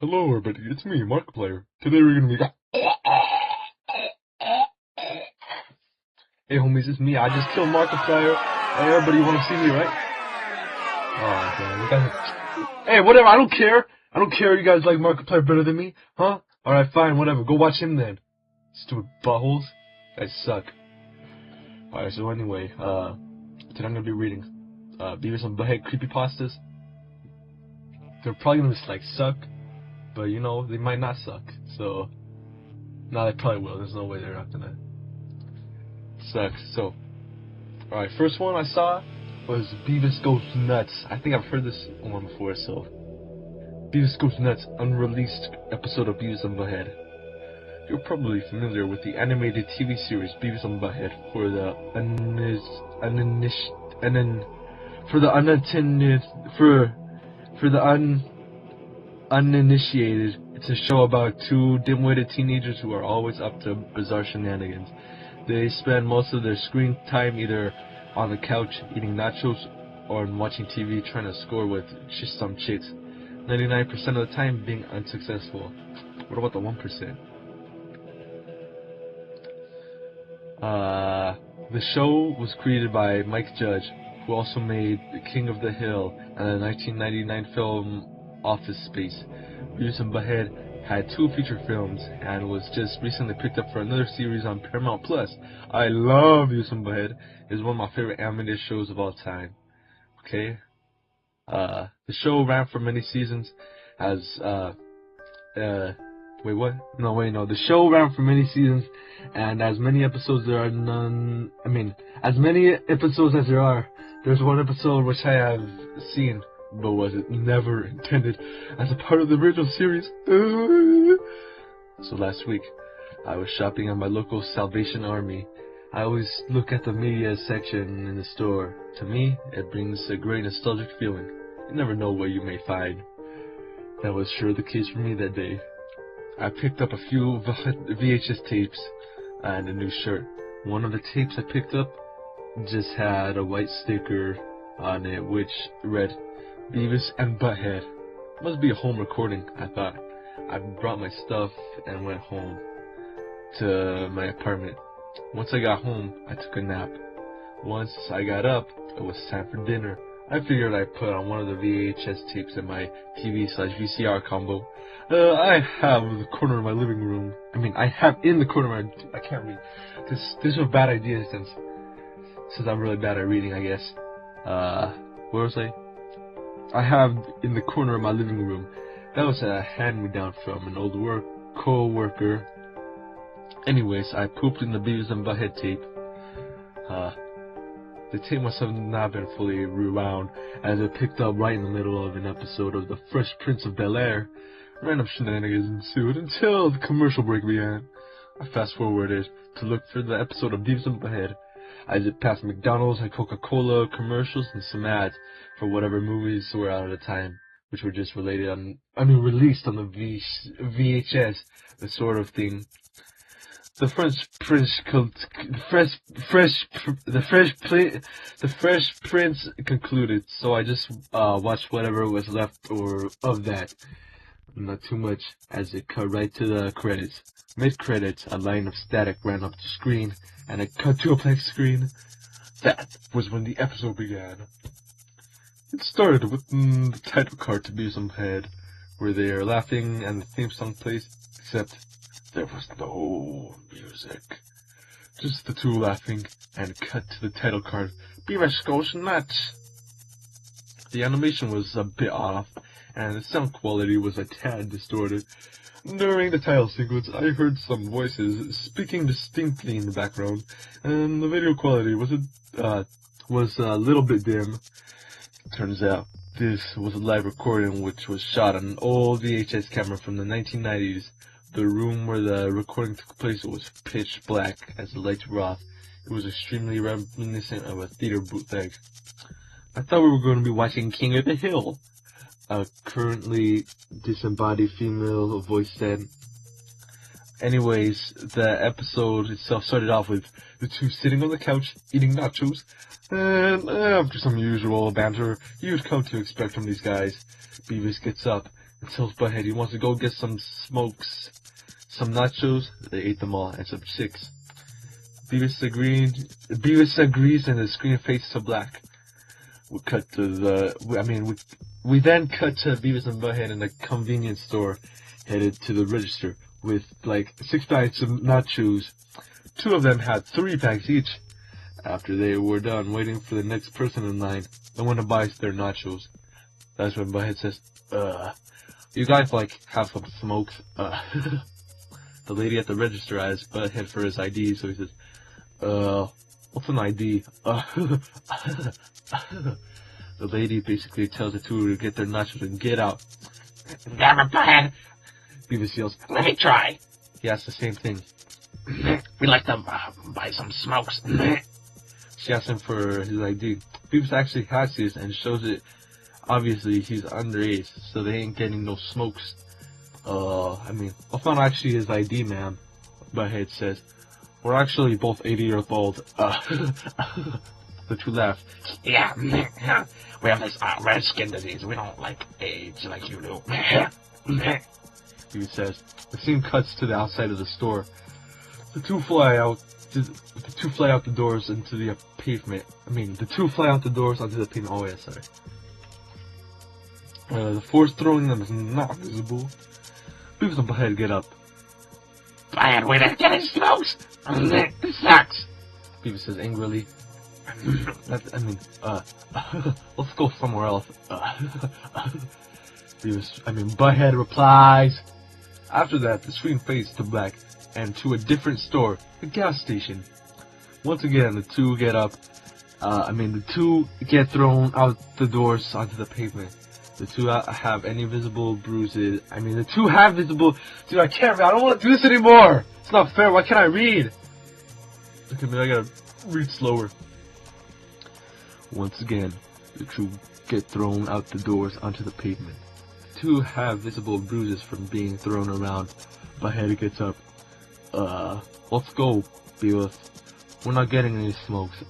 Hello everybody, it's me, Markiplier. Today we're gonna be... Hey homies, it's me, I just killed Markiplier. Hey everybody, you wanna see me, right? Oh god, you guys... Hey, whatever, I don't care! I don't care, you guys like Markiplier better than me? Huh? Alright, fine, whatever, go watch him then. Stupid buttholes. You guys suck. Alright, so anyway, today I'm gonna be reading, Beavis and Butthead Creepypastas. They're probably gonna just, like, suck. But, you know, they might not suck, so... No, they probably will. There's no way they're not gonna suck. So, alright, first one I saw was Beavis Goes Nuts. I think I've heard this one before, so... Beavis Goes Nuts, unreleased episode of Beavis and Butthead. You're probably familiar with the animated TV series Beavis and Butthead for the uninitiated. It's a show about two dim-witted teenagers who are always up to bizarre shenanigans. They spend most of their screen time either on the couch eating nachos or watching TV trying to score with some chicks. 99% of the time being unsuccessful. What about the 1%? The show was created by Mike Judge, who also made The King of the Hill and the 1999 film Office Space. Beavis and Butthead had 2 feature films and was just recently picked up for another series on Paramount Plus. I love Beavis and Butthead. It's one of my favorite animated shows of all time. Okay? The show ran for many seasons as, wait, what? No, wait, no. The show ran for many seasons, and as many episodes there are none... as many episodes as there are, there's one episode which I have seen, but was it never intended as a part of the original series. So last week, I was shopping at my local Salvation Army. I always look at the media section in the store. To me, it brings a great nostalgic feeling. You never know what you may find. That was sure the case for me that day. I picked up a few VHS tapes and a new shirt. One of the tapes I picked up just had a white sticker on it which read, Beavis and Butthead. Must be a home recording, I thought. I brought my stuff and went home to my apartment. Once I got home, I took a nap. Once I got up, it was time for dinner. I figured I'd put on one of the VHS tapes in my TV/VCR combo. I have the corner of my living room. I have in the corner of my... I can't read. This was a bad idea since I'm really bad at reading, I guess. Where was I? I have in the corner of my living room. That was a hand-me-down from an old co-worker. Anyways, I pooped in the Beavis and Butthead tape. The tape must have not been fully rewound, as it picked up right in the middle of an episode of The Fresh Prince of Bel-Air. Random shenanigans ensued until the commercial break began. I fast-forwarded to look for the episode of Beavis and Butthead. I zipped past McDonald's and Coca-Cola commercials and some ads for whatever movies were out at the time, which were just released on the VHS, the sort of thing. The Fresh Prince concluded, so I just watched whatever was left of that. Not too much, as it cut right to the credits. Mid-credits, a line of static ran up the screen, and it cut to a blank screen. That was when the episode began. It started with the title card to Beavis and Butthead, where they are laughing and the theme song plays, except there was no music. Just the two laughing, and cut to the title card, Beavis Goes Nuts. The animation was a bit off, and the sound quality was a tad distorted. During the title sequence, I heard some voices speaking distinctly in the background, and the video quality was a little bit dim. Turns out, this was a live recording which was shot on an old VHS camera from the 1990s. The room where the recording took place was pitch black as the lights were off. It was extremely reminiscent of a theater bootleg. I thought we were going to be watching King of the Hill, a currently disembodied female voice said. Anyways, the episode itself started off with the two sitting on the couch eating nachos, and after some usual banter you'd come to expect from these guys, Beavis gets up and tells Butthead he wants to go get some smokes, some nachos. They ate them all, and some chicks. Beavis agrees, and the screen fades to black. We cut to we then cut to Beavis and Butthead in a convenience store, headed to the register with like 6 bags of nachos. 2 of them had 3 bags each. After they were done waiting for the next person in line, the one who buys their nachos. That's when Butthead says, you guys like have some smokes? The lady at the register asks Butthead for his ID, so he says, what's an ID? The lady basically tells the 2 to get their nachos and get out. Damn it, Butthead! Beavis yells, Let me try. He asks the same thing. We'd like to buy some smokes. She asks him for his ID. Beavis actually has his and shows it. Obviously, he's underage, so they ain't getting no smokes. That's not actually his ID, man. Butthead says, we're actually both 80 years old. The 2 laugh. Yeah, we have this red skin disease. We don't like age like you do. He says. The scene cuts to the outside of the store. The 2 fly out the doors into the pavement. The 2 fly out the doors onto the pavement. Oh yeah, sorry. The force throwing them is not visible. Beavis and Butthead get up. Butthead, we didn't get any smokes. This sucks. Beavis says angrily. Let's go somewhere else. Butthead replies. After that, the screen fades to black and to a different store, a gas station. Once again, the 2 get up. The 2 get thrown out the doors onto the pavement. The 2 have any visible bruises. The 2 have visible. Dude, I can't. I don't want to do this anymore. It's not fair. Why can't I read? Look at me. I gotta read slower. Once again, the 2 get thrown out the doors onto the pavement. The 2 have visible bruises from being thrown around. Butthead gets up. Let's go, Beavis. We're not getting any smokes.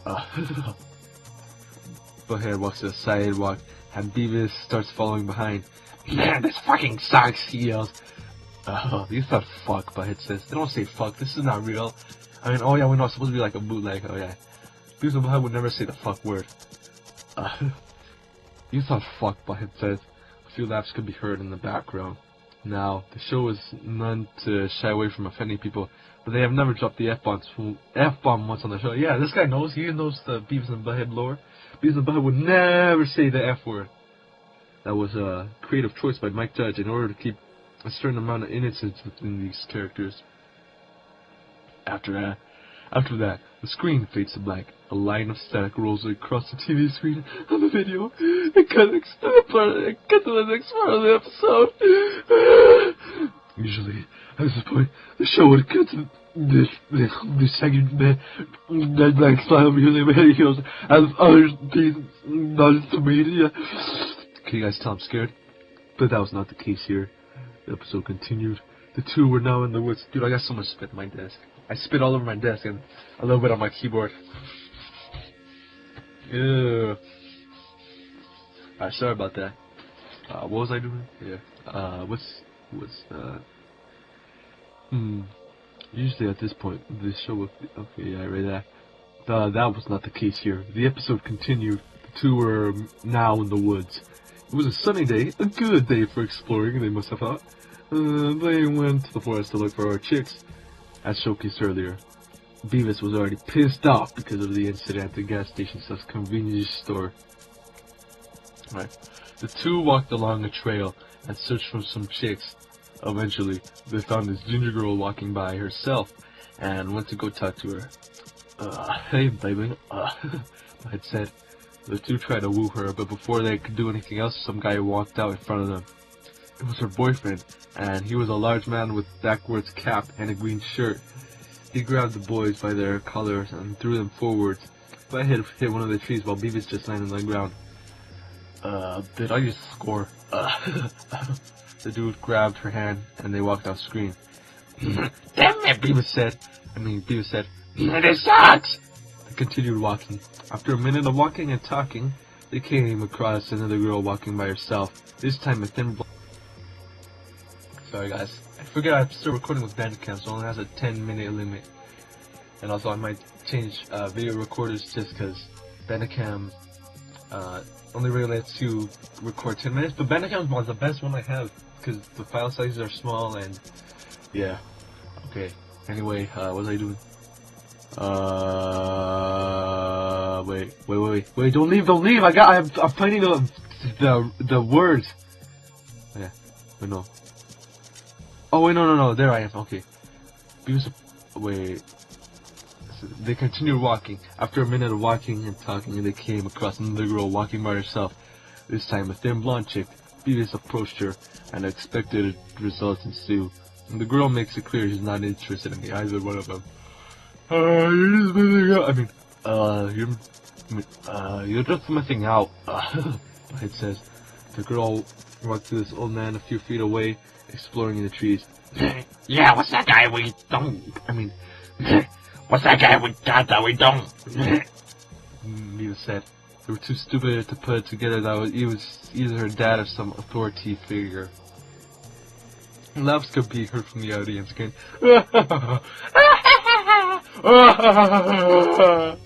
Butthead walks to the sidewalk, and Beavis starts following behind. Man, this fucking sucks, he yells. You thought fuck, Butthead says. They don't say fuck, this is not real. Oh yeah, we're not supposed to be like a bootleg, oh yeah. Beavis and Butthead would never say the fuck word. You thought fuck, Butthead says. A few laughs could be heard in the background. Now, the show is none to shy away from offending people, but they have never dropped the F-bomb once on the show. Yeah, this guy knows. He knows the Beavis and Butthead lore. Beavis and Butthead would never say the F-word. That was a creative choice by Mike Judge in order to keep a certain amount of innocence within these characters. After that, the screen fades to black. A line of static rolls across the TV screen on the video. It cuts to the next part of the episode. Usually, at this point, the show would cut to the second that black smile behind my head. He goes, as other things, not to media. Can you guys tell I'm scared? But that was not the case here. The episode continued. The 2 were now in the woods. Dude, I got so much spit on my desk. I spit all over my desk and a little bit on my keyboard. Ew. Alright, sorry about that. What was I doing? Yeah. Usually at this point, this show would be, okay, yeah, I read that. That was not the case here. The episode continued. The 2 were now in the woods. It was a sunny day, a good day for exploring, they must have thought. They went to the forest to look for our chicks. As showcased earlier, Beavis was already pissed off because of the incident at the gas station/convenience store. Right. The 2 walked along a trail and searched for some chicks. Eventually, they found this ginger girl walking by herself and went to go talk to her. Hey baby, Butthead said. The 2 tried to woo her, but before they could do anything else, some guy walked out in front of them. It was her boyfriend, and he was a large man with backwards cap and a green shirt. He grabbed the boys by their collars and threw them forwards. Butthead hit one of the trees while Beavis just landed on the ground. Did I just score? The dude grabbed her hand and they walked off screen. Damn it, Beavis said. This sucks! They continued walking. After a minute of walking and talking, they came across another girl walking by herself. This time a thin Sorry guys. I forget I'm still recording with Bandicam, so it only has a 10-minute limit. And also I might change video recorders just because Bandicam only really lets you record 10 minutes. But Bandicam is the best one I have because the file sizes are small and yeah. Okay. Anyway, what was I doing? Wait, don't leave, I'm finding the words. Yeah, wait, no. Oh, wait, no, there I am, okay. Wait. So they continued walking. After a minute of walking and talking, they came across another girl walking by herself. This time, a thin blonde chick. Beavis approached her, and expected results ensue. And the girl makes it clear she's not interested in either one of them. You're just missing out. It says. The girl walked to this old man a few feet away, exploring in the trees. Yeah, what's that guy we don't? What's that guy we got that we don't? Beavis said. They were too stupid to put it together that he was either her dad or some authority figure. Laughs could be heard from the audience again. Alright,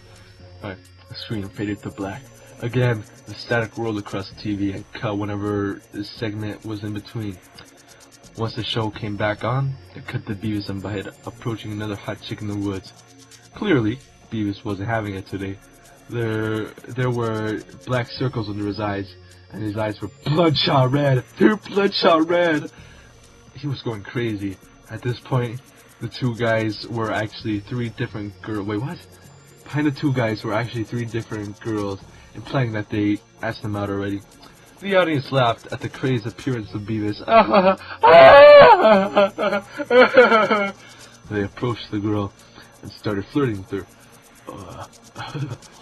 the screen faded to black. Again, the static rolled across the TV and cut whenever this segment was in between. Once the show came back on, it cut to Beavis and Butthead approaching another hot chick in the woods. Clearly, Beavis wasn't having it today. There were black circles under his eyes, and his eyes were bloodshot red. They're bloodshot red! He was going crazy. At this point, the two guys were actually three different girls. Wait, what? Behind the two guys were actually three different girls, implying that they asked them out already. The audience laughed at the crazed appearance of Beavis. They approached the girl and started flirting with her.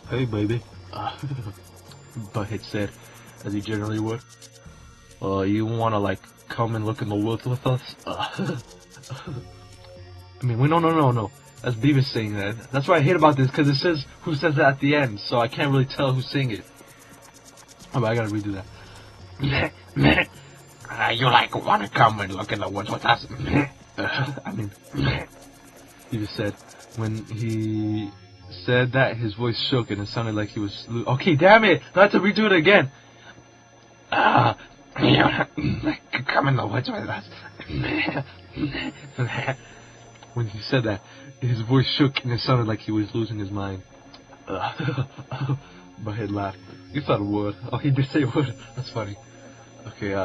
Hey, baby. Butthead said, as he generally would. You wanna, like, come and look in the woods with us? No. That's Beavis saying that. That's what I hate about this, because it says who says that at the end, so I can't really tell who's saying it. Oh, but I gotta redo that. You like wanna come and look in the woods with us? Beavis said. When he said that, his voice shook and it sounded like he was... Okay, damn it! Not to redo it again! Come in the woods with us. When he said that, his voice shook and it sounded like he was losing his mind. Butthead laughed. You thought it would. Oh, he did say it would. That's funny. Okay,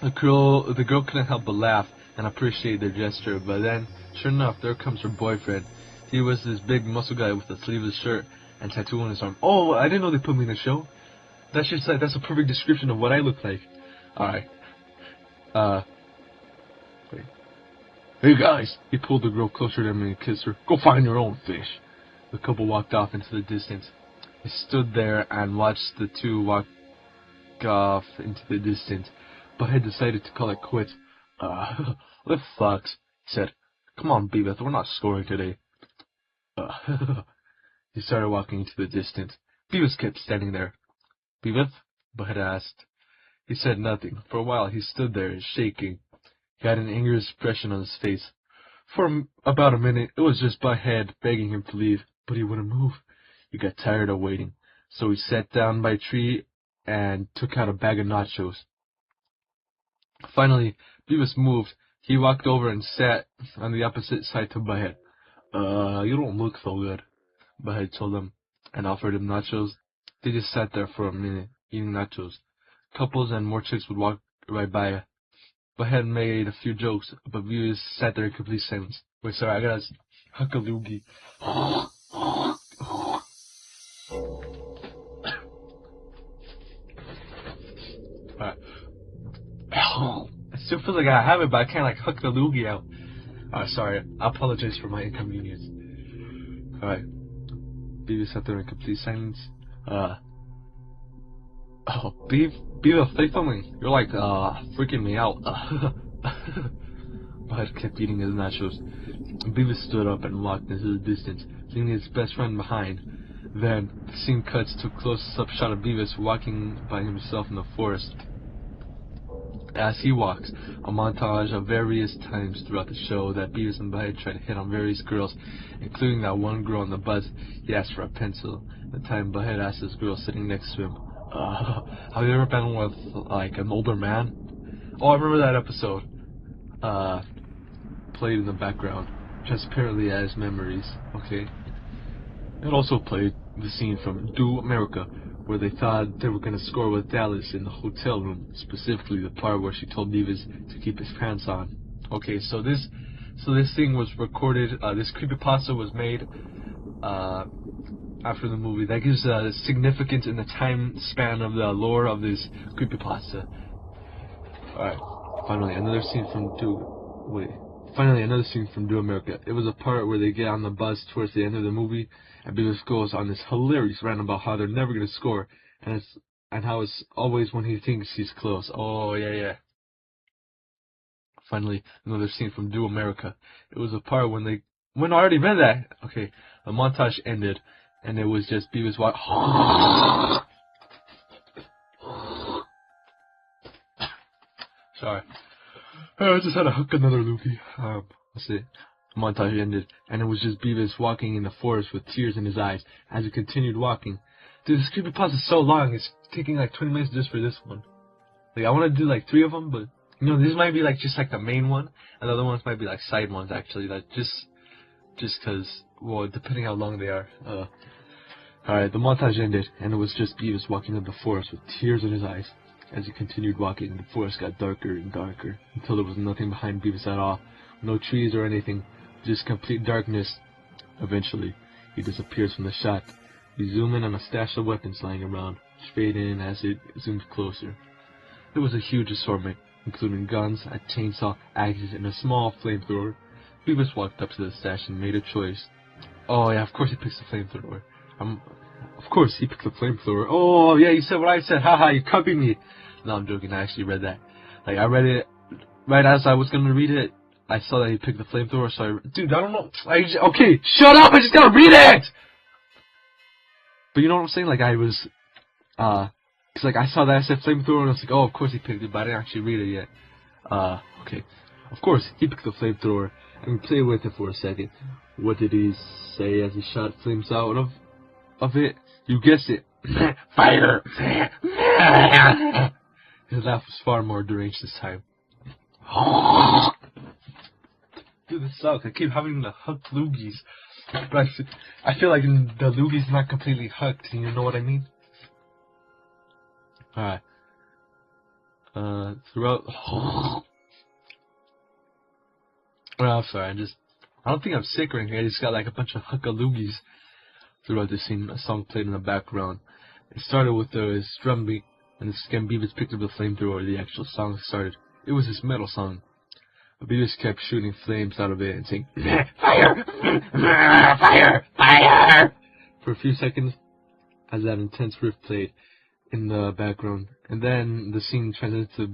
the girl couldn't help but laugh and appreciate their gesture, but then, sure enough, there comes her boyfriend. He was this big muscle guy with a sleeveless shirt and tattoo on his arm. Oh, I didn't know they put me in the show. That's a perfect description of what I look like. Alright. Wait. Hey guys! He pulled the girl closer to him and kissed her. Go find your own fish. The couple walked off into the distance. He stood there and watched the two walk off into the distance, but had decided to call it quits. This sucks, he said. Come on, Beavis, we're not scoring today. He started walking into the distance. Beavis kept standing there. Beavis? Butthead asked. He said nothing. For a while he stood there, shaking. He had an angry expression on his face. For about a minute, it was just Butthead begging him to leave, but he wouldn't move. He got tired of waiting, so he sat down by a tree and took out a bag of nachos. Finally, Beavis moved. He walked over and sat on the opposite side to Butthead. You don't look so good, Butthead told him, and offered him nachos. They just sat there for a minute, eating nachos. Couples and more chicks would walk right by. Butthead made a few jokes, but Beavis sat there in complete silence. Wait, sorry, I gotta huck a loogie. Alright. I still feel like I have it, but I can't, like, huck the loogie out. Sorry. I apologize for my inconvenience. Alright. Beavis sat there in complete silence. Beavis, say something. You're, like, freaking me out. Bud kept eating his nachos. Beavis stood up and walked into the distance, leaving his best friend behind. Then, the scene cuts to a close-up shot of Beavis walking by himself in the forest. As he walks, a montage of various times throughout the show that Beavis and Butthead try to hit on various girls, including that one girl on the bus he asked for a pencil. The time Butthead asked this girl sitting next to him, have you ever been with, like, an older man? Oh, I remember that episode. Played in the background, transparently as memories, okay? It also played the scene from Do America, where they thought they were going to score with Dallas in the hotel room, specifically the part where she told Beavis to keep his pants on. Okay, so this thing was recorded, this creepypasta was made after the movie. That gives significance in the time span of the lore of this creepypasta. Alright, finally, another scene from Do America. It was a part where they get on the bus towards the end of the movie, and Beavis goes on this hilarious rant about how they're never going to score, and how it's always when he thinks he's close. Oh, yeah. Finally, another scene from Do America. It was a part when I already read that. Okay, the montage ended, and it was just Beavis Sorry. I just had to hook another loogie. That's it. The montage ended, and it was just Beavis walking in the forest with tears in his eyes as he continued walking. Dude, this creepypasta is so long, it's taking like 20 minutes just for this one. Like, I want to do like 3 of them, but, you know, this might be like just like the main one, and the other ones might be like side ones actually, like just cause, well, depending how long they are. Alright, the montage ended, and it was just Beavis walking in the forest with tears in his eyes. As he continued walking, the forest got darker and darker, until there was nothing behind Beavis at all. No trees or anything, just complete darkness. Eventually, he disappears from the shot. We zoom in on a stash of weapons lying around, which fade in as it zooms closer. There was a huge assortment, including guns, a chainsaw, axes, and a small flamethrower. Beavis walked up to the stash and made a choice. Oh yeah, of course he picks the flamethrower. Of course he picked the flamethrower. Oh yeah, you said what I said. Haha, you copied me. No, I'm joking. I actually read that. Like, I read it right as I was gonna read it. I saw that he picked the flamethrower, so dude, I don't know. Okay, shut up! I just gotta read it! But you know what I'm saying? Like, I was, cause like I saw that I said flamethrower, and I was like, oh, of course he picked it, but I didn't actually read it yet. Okay. Of course, he picked the flamethrower, and we played with it for a second. What did he say as he shot flames out of it? You guessed it. Fire! His laugh was far more deranged this time. Dude, this sucks. I keep having to hook loogies. But I feel like the loogie's not completely hooked. You know what I mean? Alright. Throughout... Oh, I'm sorry. I don't think I'm sick or anything. I just got like a bunch of hookaloogies throughout the scene. A song played in the background. It started with this drum beat, and the skin Beavis picked up the flamethrower. The actual song started. It was this metal song. But Beavis kept shooting flames out of it and saying, "Fire! Fire! Fire!" for a few seconds, as that intense riff played in the background. And then the scene transitioned to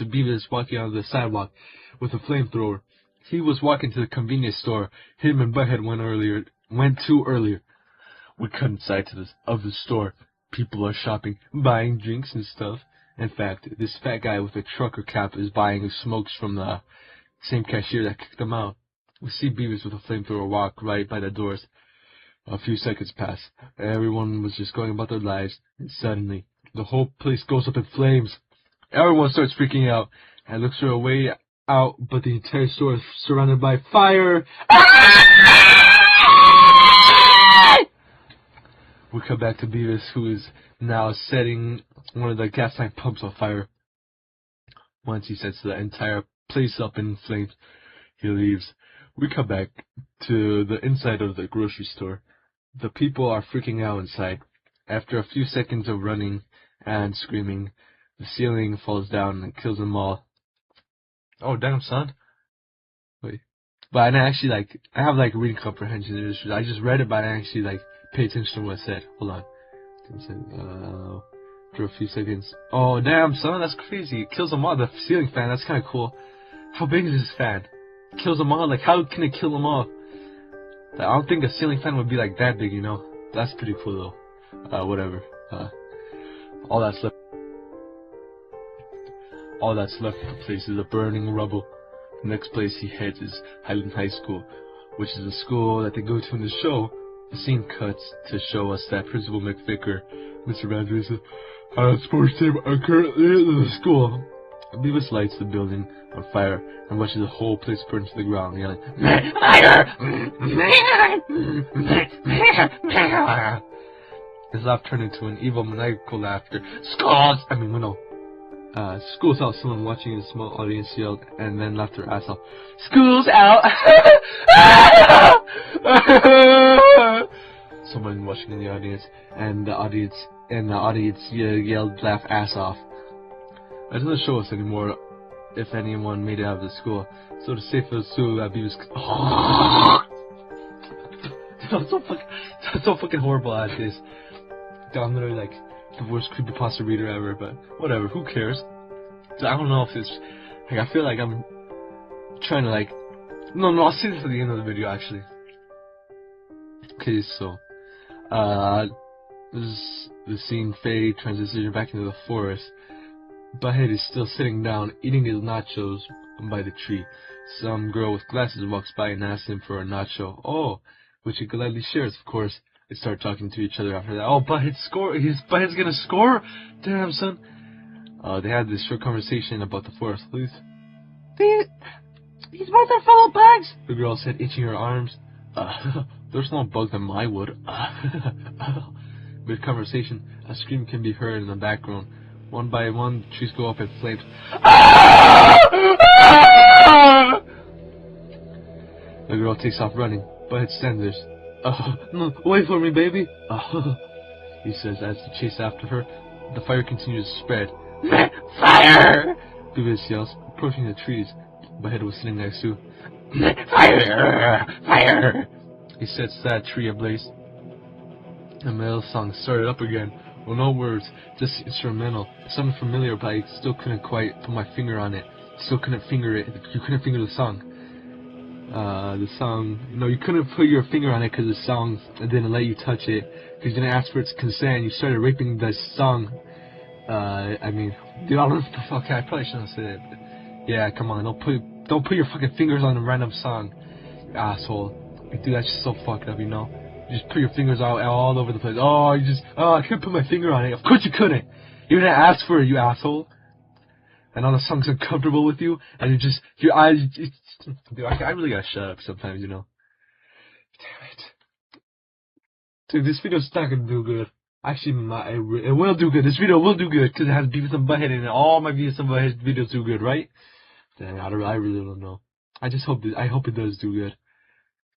Beavis walking on the sidewalk with a flamethrower. He was walking to the convenience store him and Butthead went to earlier. We cut inside of the store. People are shopping, buying drinks and stuff. In fact, this fat guy with a trucker cap is buying smokes from the same cashier that kicked him out. We see Beavis with a flamethrower walk right by the doors. A few seconds pass. Everyone was just going about their lives, and suddenly, the whole place goes up in flames. Everyone starts freaking out and looks for a way out, but the entire store is surrounded by fire. We come back to Beavis, who is now setting one of the gas tank pumps on fire. Once he sets the entire place up in flames, he leaves. We come back to the inside of the grocery store. The people are freaking out inside. After a few seconds of running and screaming, the ceiling falls down and kills them all. Oh, damn, son. Wait. But I didn't actually, I have, reading comprehension issues. I just read it, but I didn't actually, pay attention to what it said. Hold on. For a few seconds. Oh, damn, son, that's crazy. It kills them all. The ceiling fan, that's kind of cool. How big is this fan? It kills them all? How can it kill them all? I don't think a ceiling fan would be, that big, you know? That's pretty cool, though. Whatever. All that stuff. All that's left of the place is a burning rubble. The next place he heads is Highland High School, which is a school that they go to in the show. The scene cuts to show us that Principal McVicker, Mr. Rogers, sports team are currently in the school. Beavis lights the building on fire and watches the whole place burn to the ground, yelling, "Fire!" His laugh turned into an evil, maniacal laughter. School's out, someone watching in a small audience yelled, and then laughed their ass off. "School's out!" Someone watching in the audience, and the audience yelled, "Laugh ass off." It doesn't show us anymore if anyone made it out of the school, so to safe assume that Beavis. I'm so fucking horrible at this. I'm literally like the worst creepypasta reader ever, but whatever, who cares? I don't know if it's like, I feel like I'm trying to like, no, I'll say this at the end of the video actually. Okay, so this is the scene fade, transition back into the forest. Butthead is still sitting down, eating his nachos by the tree. Some girl with glasses walks by and asks him for a nacho. Oh, which he gladly shares, of course. They start talking to each other after that. Oh, Butthead's gonna score? Damn, son. They had this short conversation about the forest. These bugs are full of bugs, the girl said, itching her arms. There's no bugs in my wood. Mid-conversation, a scream can be heard in the background. One by one, the trees go up in flames. The girl takes off running. Butthead stands there. No, wait for me, baby. He says as he chases after her. The fire continues to spread. Fire! Beavis yells, approaching the trees. Butthead was sitting next to. Fire! Fire! He sets that tree ablaze. The metal song started up again. Well, no words, just instrumental. It sounded familiar, but I still couldn't quite put my finger on it. Still couldn't finger it. You couldn't finger the song. You couldn't put your finger on it because the song didn't let you touch it. Because you didn't ask for its consent. You started raping the song. Dude, I don't know what the fuck. I probably shouldn't have said it. But yeah, come on, don't put your fucking fingers on a random song, you asshole. Dude, that's just so fucked up, you know. You just put your fingers all over the place. I couldn't put my finger on it. Of course you couldn't. You didn't ask for it, you asshole. And all the song's uncomfortable with you, and your eyes. Dude, I really gotta shut up sometimes, you know. Damn it. Dude, this video's not gonna do good. Actually, it will do good. This video will do good because it has Beavis and Butthead in it. All my Beavis and Butthead videos do good, right? Dang, I really don't know. I hope it does do good.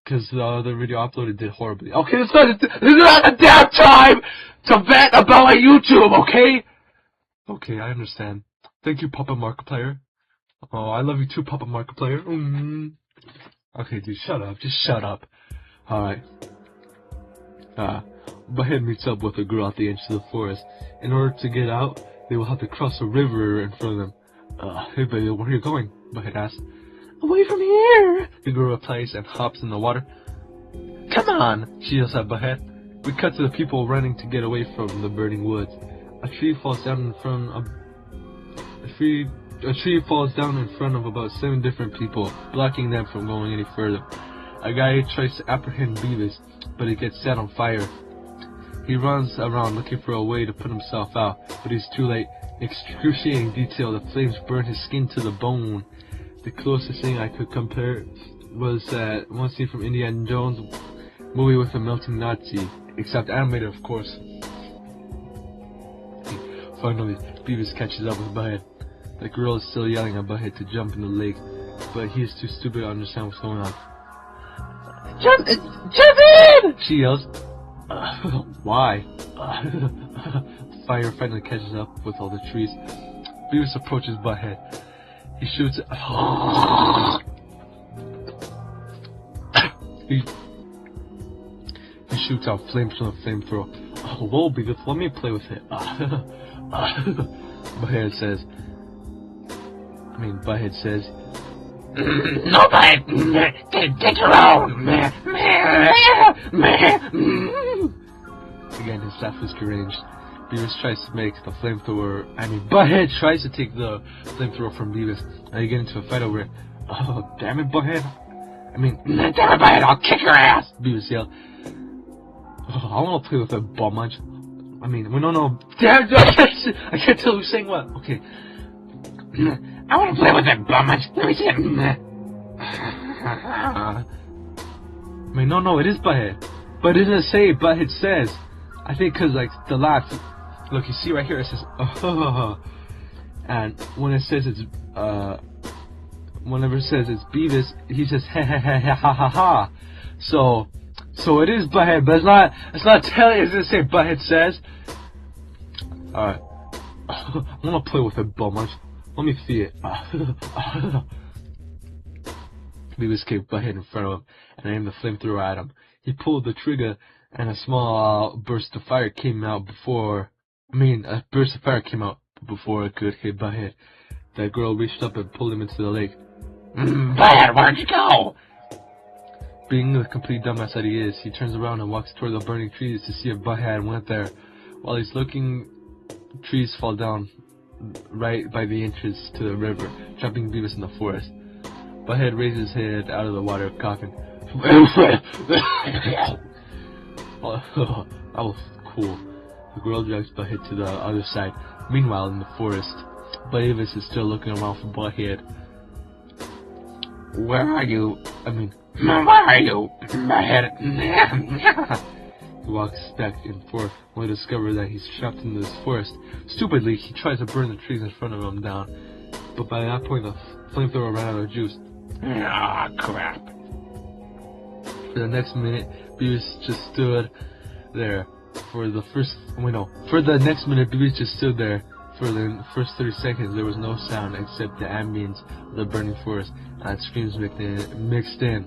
Because the other video I uploaded did horribly. Okay, this is not the damn time to vent about my YouTube, okay? Okay, I understand. Thank you, Papa Markiplier. Oh, I love you too, Papa Markiplier. Okay, dude, shut up. Just shut up. Alright. Butthead meets up with a girl at the edge of the forest. In order to get out, they will have to cross a river in front of them. Hey, baby, where are you going? Butthead asks. Away from here! The girl replies and hops in the water. Come on! She yells at Butthead. We cut to the people running to get away from the burning woods. A tree falls down in front of about 7 different people, blocking them from going any further. A guy tries to apprehend Beavis, but he gets set on fire. He runs around looking for a way to put himself out, but he's too late. In excruciating detail, the flames burn his skin to the bone. The closest thing I could compare was that one scene from Indiana Jones movie with a melting Nazi, except animated, of course. Finally, Beavis catches up with Butthead. The girl is still yelling at Butthead to jump in the lake, but he is too stupid to understand what's going on. Jump in! She yells. Why? Fire finally catches up with all the trees. Beavis approaches Butthead. He shoots. He shoots out flames from the flamethrower. Whoa, Beavis, let me play with it. Butthead says. No, Butthead! Get your own! Again, his laugh was deranged. Beavis tries to make the flamethrower. Butthead tries to take the flamethrower from Beavis, and they get into a fight over it. Oh, damn it, Butthead! Damn it, Butthead! I'll kick your ass! Beavis yelled. Oh, I want to play with a ball munch. No. Damn, I can't tell who's saying what. Okay. I want to play with that bum munch. Let me see it. No, it is Butthead. But it doesn't say Butthead says. I think because, like, the last... Look, you see right here, it says, oh. And when it says it's, whenever it says it's Beavis, he says, ha ha ha ha ha ha ha. So it is Butthead, but it's not telling, it doesn't say Butthead says. Alright. I want to play with a bum munch. Let me see it. Beavis gave Butthead in front of him and aimed the flamethrower at him. He pulled the trigger and a small burst of fire came out before it could hit Butthead. That girl reached up and pulled him into the lake. Butthead, where'd you go? Being the complete dumbass that he is, he turns around and walks toward the burning trees to see if Butthead went there. While he's looking, trees fall down right by the entrance to the river, trapping Beavis in the forest. Butthead raises his head out of the water, coughing. Oh, that was cool. The girl drags Butthead to the other side. Meanwhile, in the forest, Beavis is still looking around for Butthead. Where are you? Butthead? He walks back and forth when he discovers that he's trapped in this forest. Stupidly, he tries to burn the trees in front of him down, but by that point the flamethrower ran out of juice. Ah, crap. For the next minute, Beavis just stood there. For the next minute, Beavis just stood there. For the first 30 seconds, there was no sound except the ambience of the burning forest, and screams mixed in.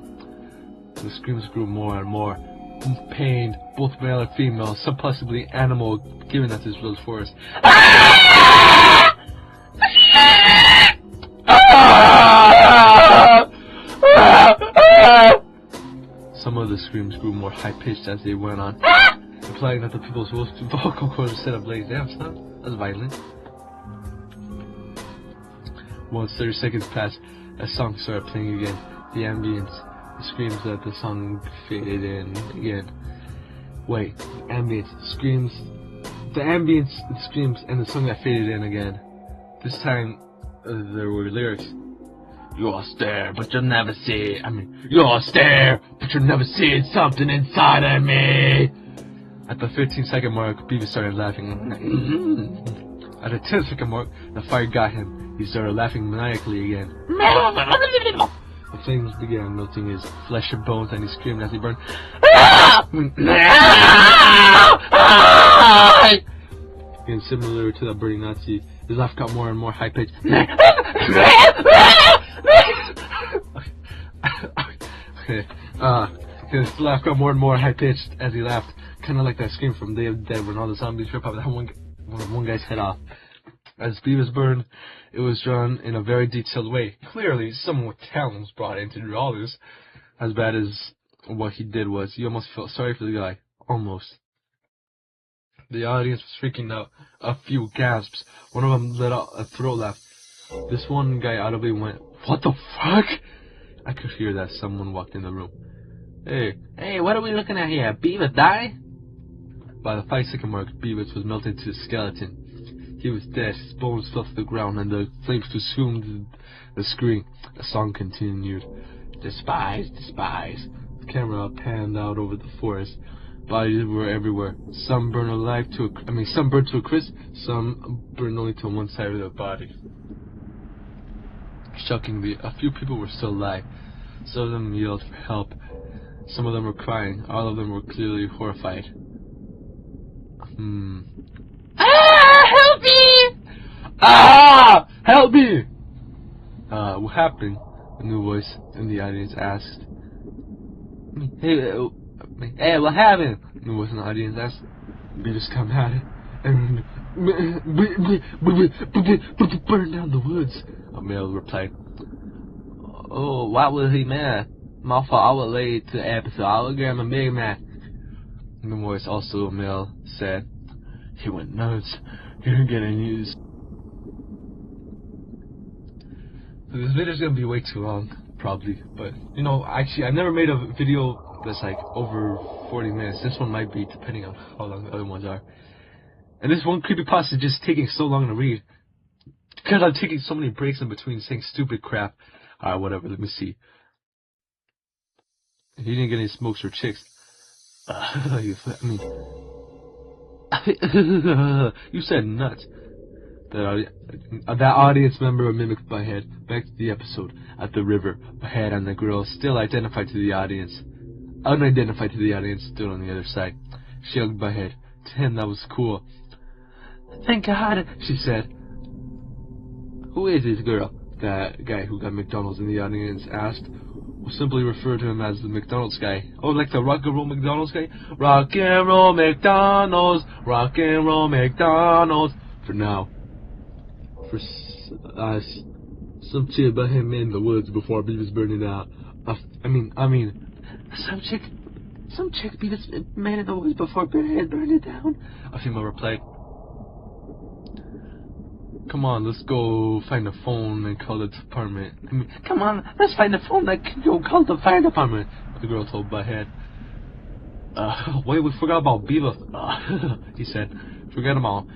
The screams grew more and more. Pained, both male and female, some possibly animal, given that this was forest. Some of the screams grew more high-pitched as they went on, implying that the people's vocal cords were set ablaze. Damn, son, that's violent. Once 30 seconds passed, a song started playing again. The ambience, the screams that the song faded in again. Wait, the ambience, the screams, and the song that faded in again. This time, there were lyrics. You'll stare, but you'll never see. You'll stare, but you'll never see something inside of me. At the 15-second mark, Beavis started laughing. At the 10-second mark, the fire got him. He started laughing maniacally again. The flames began melting his flesh and bones, and he screamed as he burned. And similar to the burning Nazi, his laugh got more and more high-pitched. His laugh got more and more high-pitched as he laughed, kind of like that scream from Day of the Dead when all the zombies rip off that one guy's head off. As Beavis burned, it was drawn in a very detailed way. Clearly, someone with talent was brought in to draw this. As bad as what he did was, you almost felt sorry for the guy. Almost. The audience was freaking out. A few gasps. One of them let out a throat laugh. This one guy audibly went, "What the fuck?" I could hear that someone walked in the room. Hey, what are we looking at here? Beavis die? By the 5-second mark, Beavis was melted to a skeleton. He was dead, his bones fell to the ground, and the flames consumed the screen. The song continued. Despise, despise. The camera panned out over the forest. Bodies were everywhere. Some burned some burned to a crisp, some burned only to one side of the body. Shockingly, a few people were still alive. Some of them yelled for help. Some of them were crying. All of them were clearly horrified. Help me! Help me! What happened? A new voice in the audience asked. Hey, what happened? A new voice in the audience asked. Beavis got mad and burn down the woods. A male replied. Oh, why was he mad? My fault, I was late to the episode. I was getting a big man. The voice, also a male, said. He went nuts. He didn't get any news. This video's gonna be way too long, probably. But, you know, actually, I've never made a video that's like over 40 minutes. This one might be, depending on how long the other ones are. And this one creepypasta is just taking so long to read. Because I'm taking so many breaks in between saying stupid crap. Alright, whatever, let me see. He didn't get any smokes or chicks. You said nuts. That audience member mimicked Butthead. Back to the episode. At the river, Butthead and the girl, still unidentified to the audience, stood on the other side. She hugged Butthead. To him, that was cool. Thank God, she said. Who is this girl? That guy who got McDonald's in the audience asked. We'll simply refer to him as the McDonald's guy. Oh, like the rock and roll McDonald's guy? Rock and roll McDonald's, rock and roll McDonald's. For now. For some chick about him in the woods before Beavis burned it out. I mean, some chick Beavis man in the woods before Beavis burned it down. A female replied. Come on, let's go find a phone and call the department. Come on, let's find a phone that can go call the fire department. The girl told Butthead. Wait, we forgot about Beavis. He said. Forget about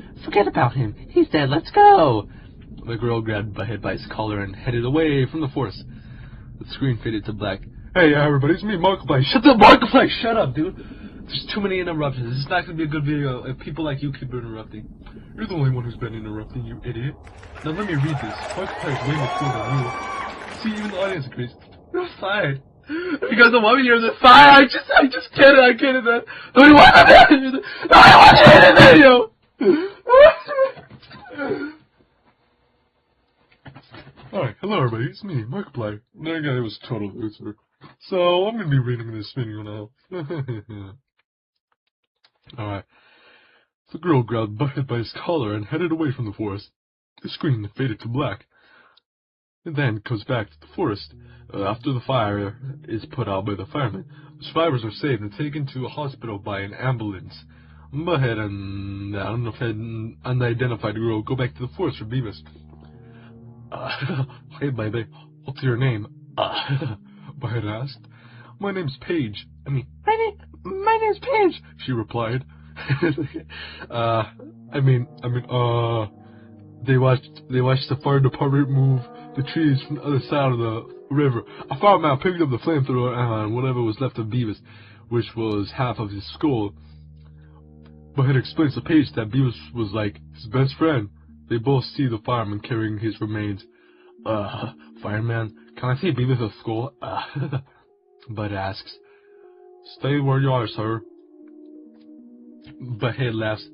him. He's dead. Let's go. The girl grabbed Butthead by his collar and headed away from the forest. The screen faded to black. Hey, everybody, it's me, Markiplier. Shut up, Markiplier! Shut up, dude. There's too many interruptions. This is not going to be a good video if people like you keep interrupting. You're the only one who's been interrupting, you idiot. Now let me read this. Markiplier's way more cool than you. See, even the audience agrees. You're fired. If you guys don't want me here, then fine. I just can't. I can't. Don't you want me? I want you in the video. Alright, hello everybody, it's me, Markiplier. That guy was a total loser. So, I'm gonna be reading this video now. Alright. The girl grabbed Butthead by his collar and headed away from the forest. The screen faded to black. It then comes back to the forest. After the fire is put out by the firemen, the survivors are saved and taken to a hospital by an ambulance. Butthead and the unidentified girl go back to the forest for Beavis. Hey baby, what's your name? Butthead asked. My name's Paige. My name's Paige, she replied. They watched the fire department move the trees from the other side of the river. A fireman picked up the flamethrower and whatever was left of Beavis, which was half of his skull. Butthead explains to Paige that Beavis was like his best friend. They both see the fireman carrying his remains. Fireman, can I see Beavis' skull? Bud asks. Stay where you are, sir. Butthead laughs.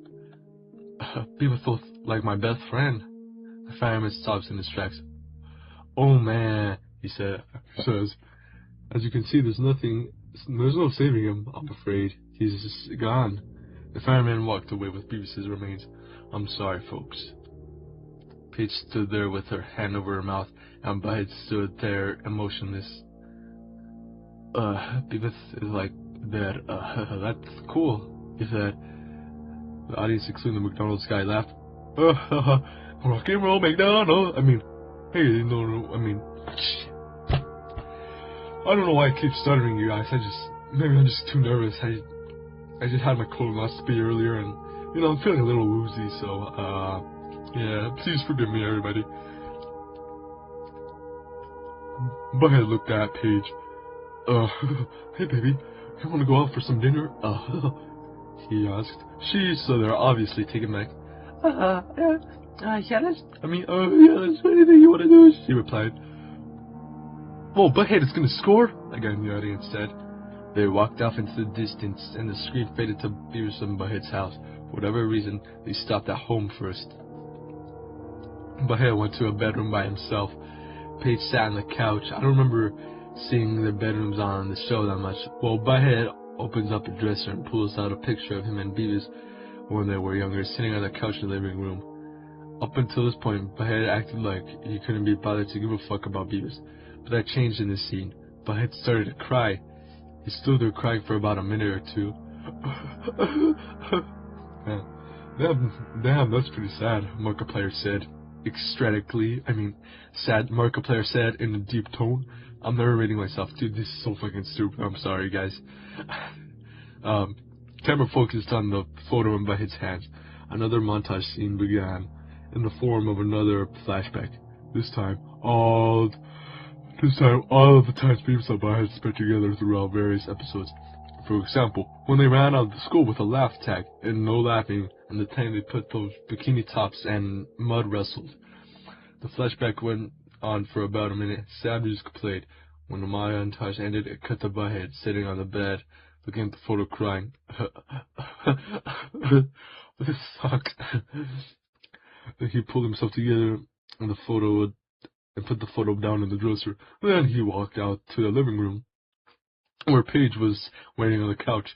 Beavis was like my best friend. The fireman stops in his tracks. Oh man, he says, as you can see, there's no saving him, I'm afraid. He's just gone. The fireman walked away with Beavis' remains. I'm sorry, folks. Paige stood there with her hand over her mouth, and Butthead stood there emotionless. Beavis is like dead. That's cool, he said. The audience, including the McDonald's guy, laughed. Rock and roll McDonald's. Hey, no, I don't know why I keep stuttering, you guys. Maybe I'm just too nervous. I just had my colonoscopy earlier, and, I'm feeling a little woozy, so, yeah, please forgive me, everybody. Butthead looked at Paige. Hey, baby, you wanna go out for some dinner? He asked. She stood there, obviously taken back. Yeah, that's anything you wanna do, she replied. Whoa, Butthead is gonna score? A guy in the audience said. They walked off into the distance, and the screen faded to Beavis and Butthead's house. For whatever reason, they stopped at home first. Butthead went to a bedroom by himself. Paige sat on the couch. I don't remember seeing their bedrooms on the show that much. Well, Butthead opens up a dresser and pulls out a picture of him and Beavis when they were younger, sitting on the couch in the living room. Up until this point, Butthead acted like he couldn't be bothered to give a fuck about Beavis. But that changed in this scene. Butthead started to cry. He stood there crying for about a minute or two. Damn, that's pretty sad, Markiplier said. Sad, Markiplier said in a deep tone. I'm narrating myself. Dude, this is so fucking stupid. I'm sorry, guys. Camera focused on the photo in Butthead's hands. Another montage scene began in the form of another flashback. This time, all of the times Beavis and Butthead spent together throughout various episodes. For example, when they ran out of the school with a laugh tag and no laughing, and the time they put those bikini tops and mud wrestled. The flashback went on for about a minute. Sad music played. When the montage ended, it cut to Butthead sitting on the bed, looking at the photo, crying. This sucks. Then he pulled himself together in the photo and put the photo down in the dresser. Then he walked out to the living room, where Paige was waiting on the couch.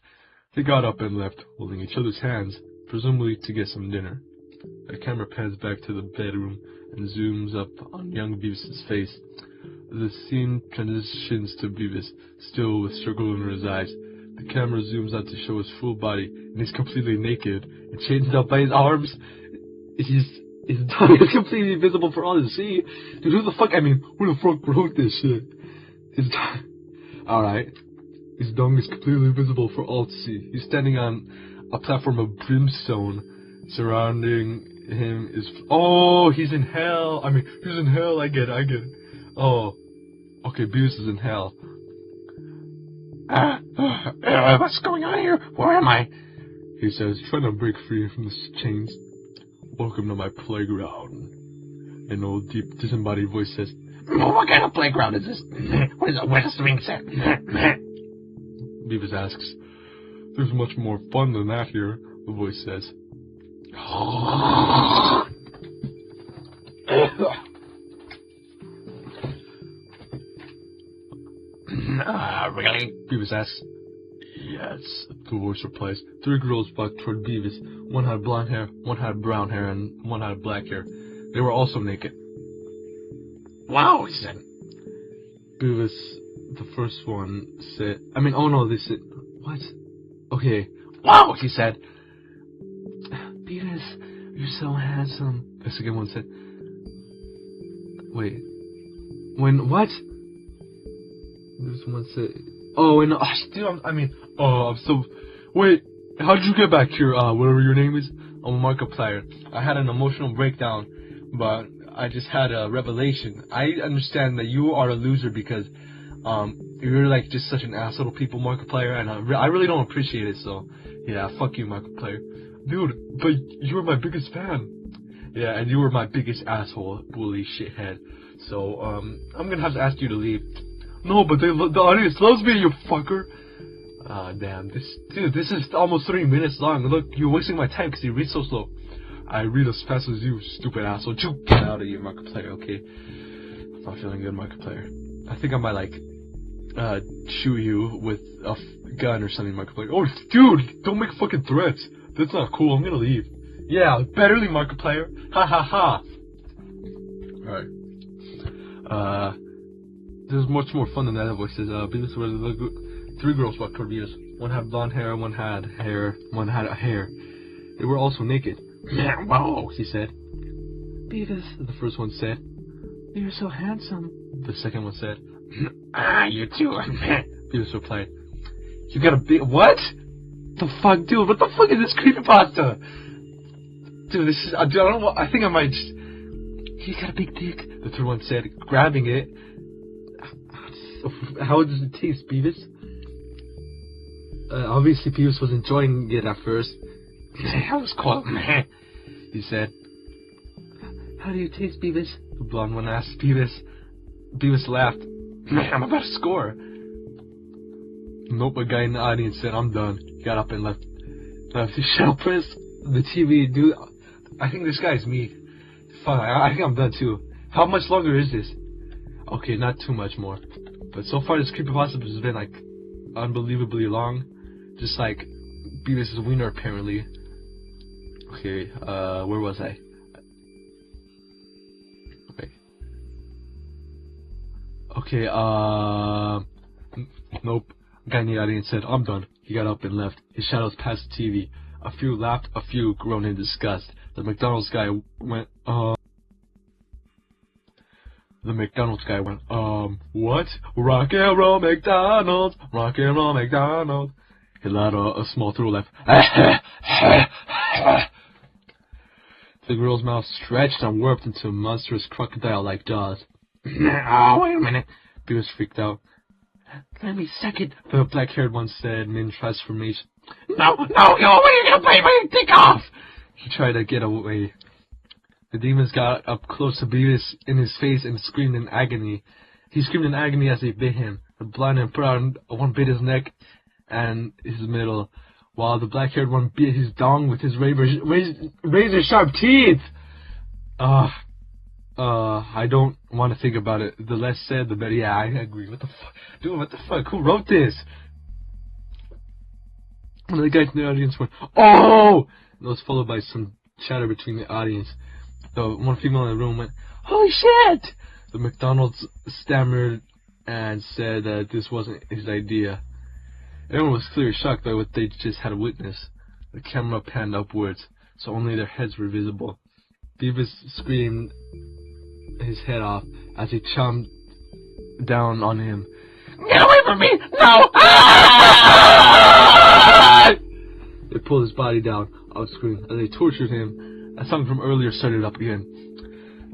They got up and left, holding each other's hands, presumably to get some dinner. The camera pans back to the bedroom and zooms up on young Beavis' face. The scene transitions to Beavis, still with struggle in his eyes. The camera zooms out to show his full body, and he's completely naked, and chained up by his arms. His tongue is completely visible for all to see. Dude, who the fuck wrote this shit? Alright. His dong is completely visible for all to see. He's standing on a platform of brimstone. Surrounding him is... Oh, he's in hell. He's in hell. I get it. Oh. Okay, Beavis is in hell. What's going on here? Where am I? He says, trying to break free from the chains. Welcome to my playground. An old, deep, disembodied voice says, What kind of playground is this? What is a wet swing set? Beavis asks. There's much more fun than that here, the voice says. Really? Beavis asks. Yes, the voice replies. 3 girls walked toward Beavis. One had blonde hair, one had brown hair, and one had black hair. They were also naked. Wow, he said. Beavis, the first one, said... they said... What? Okay. Wow, he said. Beavis, you're so handsome. The second one said... Wait. What? This one said... Wait, how did you get back here, whatever your name is? I'm a Markiplier. I had an emotional breakdown, but I just had a revelation. I understand that you are a loser because, you're like just such an asshole to people, Markiplier, and I really don't appreciate it, so, yeah, fuck you, Markiplier. Dude, but you were my biggest fan. Yeah, and you were my biggest asshole, bully, shithead. So, I'm gonna have to ask you to leave. No, but the audience loves me, you fucker. Damn, this is almost 3 minutes long. Look, you're wasting my time because you read so slow. I read as fast as you, stupid asshole. You get out of here, Markiplier, okay? I'm not feeling good, Markiplier. I think I might, shoot you with a gun or something, Markiplier. Oh, dude, don't make fucking threats. That's not cool, I'm gonna leave. Yeah, better leave, Markiplier. Ha ha ha. Alright. There's much more fun than that, voice says. Beavis was 3 girls walked toward Beavis. One had blonde hair, one had hair. They were also naked. Whoa, he said. Beavis, the first one said. You're so handsome. The second one said. You too. Beavis replied. You got a big... What? The fuck, dude? What the fuck is this creepypasta? Dude, this is... I don't know. I think I might just... He got a big dick. The third one said, grabbing it. How does it taste, Beavis? Obviously, Beavis was enjoying it at first. That was cold, man. He said, how do you taste, Beavis? The blonde one asked Beavis. Beavis laughed. Man, I'm about to score. Nope, a guy in the audience said, I'm done. He got up and left. He shall press the TV, dude. I think this guy's me. Fuck, I think I'm done too. How much longer is this? Okay, not too much more. But so far this Creepypasta has been like unbelievably long. Just like Beavis' wiener apparently. Okay, where was I? Okay, nope. Guy in the audience said, I'm done. He got up and left. His shadows passed the TV. A few laughed, a few groaned in disgust. The McDonald's guy went, what? Rock and roll McDonald's, rock and roll McDonald's. He let a small throat laugh. The girl's mouth stretched and warped into monstrous crocodile-like jaws. Oh, wait a minute. Beavis freaked out. Let me second, the black-haired one said, mid-transformation. No, what are you gonna play my dick off? He tried to get away. The demons got up close to Beavis in his face and screamed in agony. He screamed in agony as they bit him. The blonde and brown one bit his neck and his middle, while the black-haired one bit his dong with his razor-sharp teeth. I don't want to think about it. The less said, the better. Yeah, I agree. What the fuck? Dude, what the fuck? Who wrote this? One of the guys in the audience went, oh! And it was followed by some chatter between the audience. The one female in the room went, holy shit! The McDonald's stammered and said that this wasn't his idea. Everyone was clearly shocked by what they just had witnessed. The camera panned upwards, so only their heads were visible. Beavis screamed his head off as he chomped down on him. Get away from me! No! They pulled his body down off screen as they tortured him. A song from earlier started up again.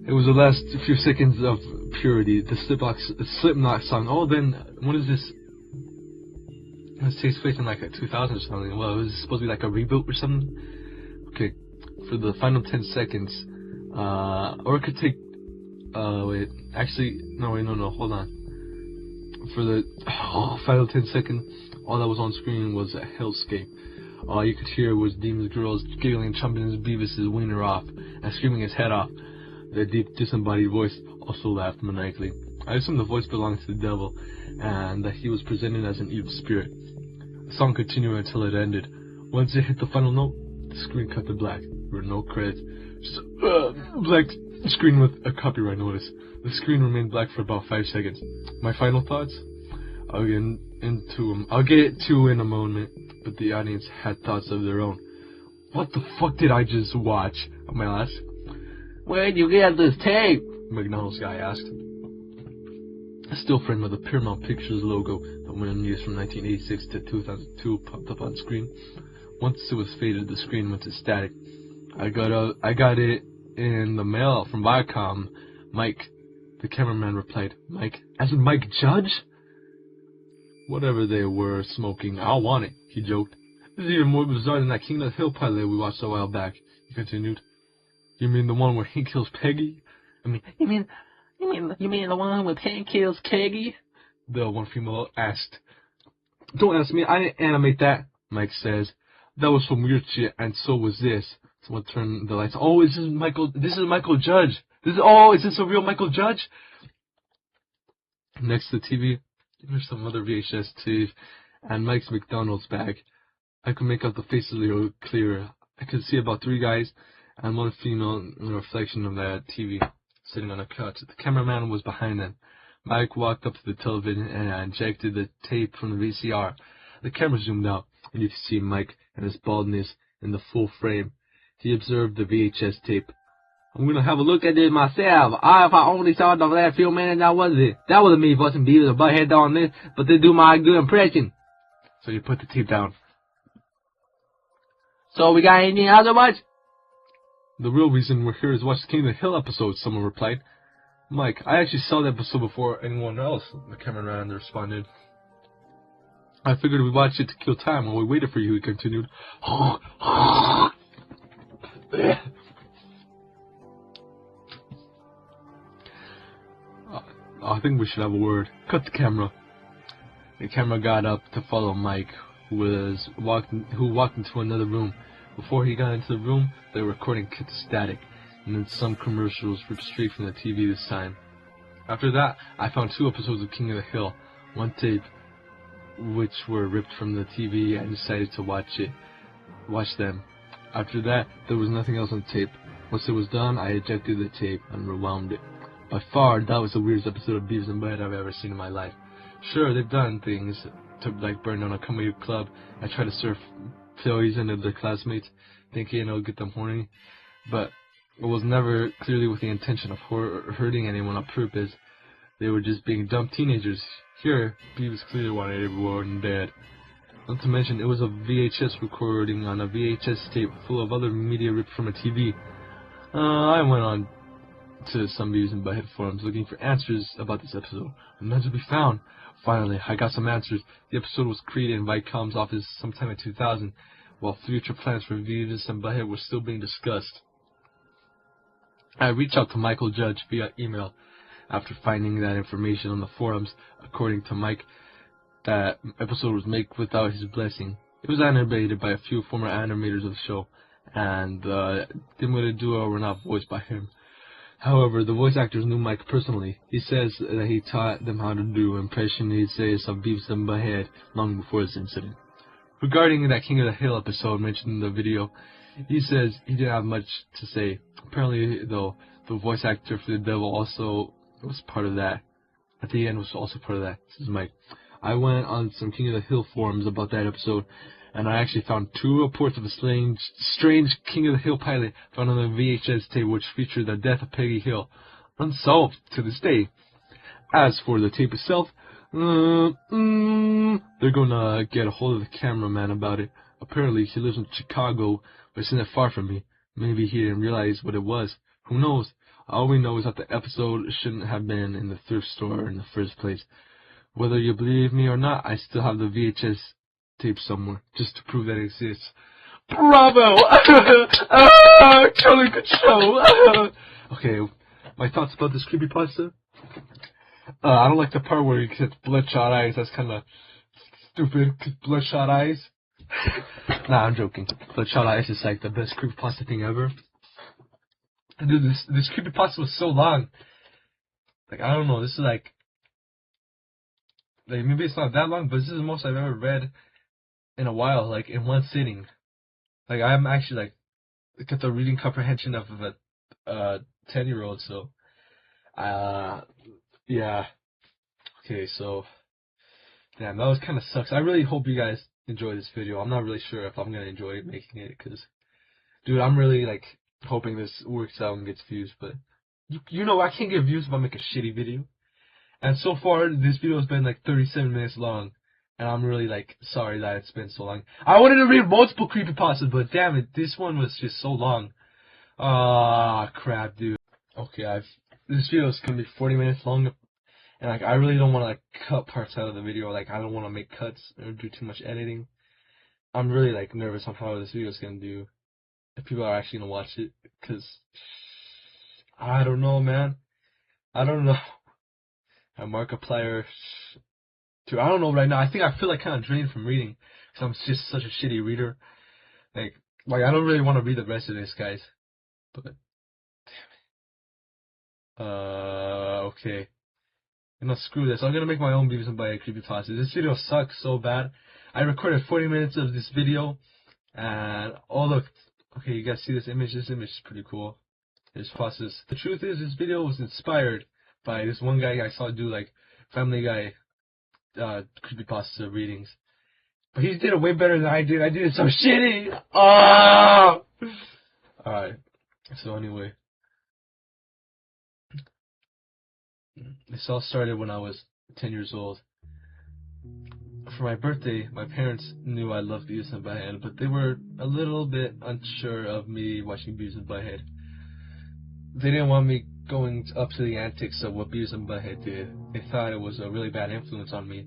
It was the last few seconds of purity. The Slipknot song. Oh, then, what is this? This takes place in like 2000 or something. Well, it was supposed to be like a reboot or something. Okay, for the final 10 seconds, or it could take, wait, actually, no, hold on. For the final 10 seconds, all that was on screen was a hellscape. All you could hear was demons, girls giggling and chomping his Beavis' wiener off and screaming his head off. The deep, disembodied voice also laughed maniacally. I assumed the voice belonged to the devil and that he was presented as an evil spirit. The song continued until it ended. Once it hit the final note, the screen cut to black. There were no credits. Just a black screen with a copyright notice. The screen remained black for about 5 seconds. My final thoughts? I'll get to in a moment, but the audience had thoughts of their own. What the fuck did I just watch? I asked. Where'd you get this tape? The McDonald's guy asked. A still frame of the Paramount Pictures logo that went unused from 1986 to 2002 popped up on screen. Once it was faded, the screen went to static. I got it in the mail from Viacom. Mike, the cameraman replied. Mike? As in Mike Judge? Whatever they were smoking, I'll want it, he joked. This is even more bizarre than that King of the Hill pilot we watched a while back, he continued. You mean the one where he kills Peggy? You mean the one with Hank kills Keggy? The one female asked. Don't ask me, I didn't animate that, Mike says. That was some weird shit, and so was this. Someone turned the lights on. Oh, this is Michael Judge. Is this a real Michael Judge? Next to the TV, there's some other VHS tapes, and Mike's McDonald's bag. I could make out the faces a little clearer. I could see about 3 guys and 1 female in the reflection of that TV, sitting on a couch. The cameraman was behind them. Mike walked up to the television and ejected the tape from the VCR. The camera zoomed out, and you could see Mike and his baldness in the full frame. He observed the VHS tape. I'm gonna have a look at it myself. If I only saw the last few minutes, that wasn't me busting Beavis and Butthead on this, but they do my good impression. So you put the tape down. So we got anything else to watch? The real reason we're here is to watch the King of the Hill episode, someone replied. Mike, I actually saw that episode before anyone else, the cameraman responded. I figured we'd watch it to kill time while we waited for you, he continued. I think we should have a word. Cut the camera. The camera got up to follow Mike, who walked into another room. Before he got into the room, the recording cut to static, and then some commercials ripped straight from the TV this time. After that, I found 2 episodes of King of the Hill, 1 tape, which were ripped from the TV, and decided to watch them. After that, there was nothing else on tape. Once it was done, I ejected the tape and rewound it. By far, that was the weirdest episode of Beavis and Butthead I've ever seen in my life. Sure, they've done things to like burn down a comedy club and try to serve poison of their classmates, thinking it'll get them horny. But it was never clearly with the intention of hurting anyone on purpose. They were just being dumb teenagers. Here, Beavis clearly wanted everyone dead. Not to mention, it was a VHS recording on a VHS tape full of other media ripped from a TV. I went on to some Beavis and Butthead forums looking for answers about this episode. None to be found. Finally, I got some answers. The episode was created in Viacom's office sometime in 2000, while future plans for Beavis and Butthead were still being discussed. I reached out to Michael Judge via email after finding that information on the forums. According to Mike, that episode was made without his blessing. It was animated by a few former animators of the show, and the Dimwitted duo were not voiced by him. However, the voice actors knew Mike personally. He says that he taught them how to do impressions of Beavis and Butthead long before this incident. Regarding that King of the Hill episode mentioned in the video, he says he didn't have much to say. Apparently, though, the voice actor for the devil also was part of that. At the end, was also part of that. This is Mike. I went on some King of the Hill forums about that episode, and I actually found 2 reports of a strange King of the Hill pilot found on the VHS tape which featured the death of Peggy Hill, unsolved to this day. As for the tape itself, they're gonna get a hold of the cameraman about it. Apparently, he lives in Chicago, but isn't that far from me. Maybe he didn't realize what it was. Who knows? All we know is that the episode shouldn't have been in the thrift store in the first place. Whether you believe me or not, I still have the VHS tape somewhere, just to prove that it exists. Bravo! Totally good show! Okay, my thoughts about this creepypasta? I don't like the part where he gets bloodshot eyes. That's kind of stupid, 'cause bloodshot eyes. Nah, I'm joking. Bloodshot eyes is like the best creepypasta thing ever. And dude, this creepypasta was so long. Like, I don't know, this is like maybe it's not that long, but this is the most I've ever read in a while, like in one sitting. Like, I'm actually like got the reading comprehension of a 10-year-old, so yeah. Okay, so damn, that was kind of sucks. I really hope you guys enjoy this video. I'm not really sure if I'm gonna enjoy making it, cause dude, I'm really like hoping this works out and gets views, but you know I can't get views if I make a shitty video. And so far, this video has been like 37 minutes long, and I'm really like sorry that it's been so long. I wanted to read multiple creepypastas, but damn it, this one was just so long. Ah, crap, dude. Okay, this video is gonna be 40 minutes long, and like I really don't want to like cut parts out of the video. Like, I don't want to make cuts or do too much editing. I'm really like nervous on how this video is gonna do, if people are actually gonna watch it, cause I don't know, man. I don't know. A Markiplier. Dude, I don't know right now. I think I feel like kind of drained from reading, because I'm just such a shitty reader. Like I don't really want to read the rest of this, guys. But damn it. Okay. You know, screw this. I'm gonna make my own Beavis and Butthead creepypasta. This video sucks so bad. I recorded 40 minutes of this video, and okay, you guys see this image? This image is pretty cool. This process. The truth is, this video was inspired by this one guy I saw do like Family Guy creepypasta readings, but he did it way better than I did. I did it so shitty. Ah! Alright, so anyway, this all started when I was 10 years old. For my birthday, my parents knew I loved Beavis and Butthead, but they were a little bit unsure of me watching Beavis and Butthead. They didn't want me going up to the antics of what Beavis and Butthead did. They thought it was a really bad influence on me.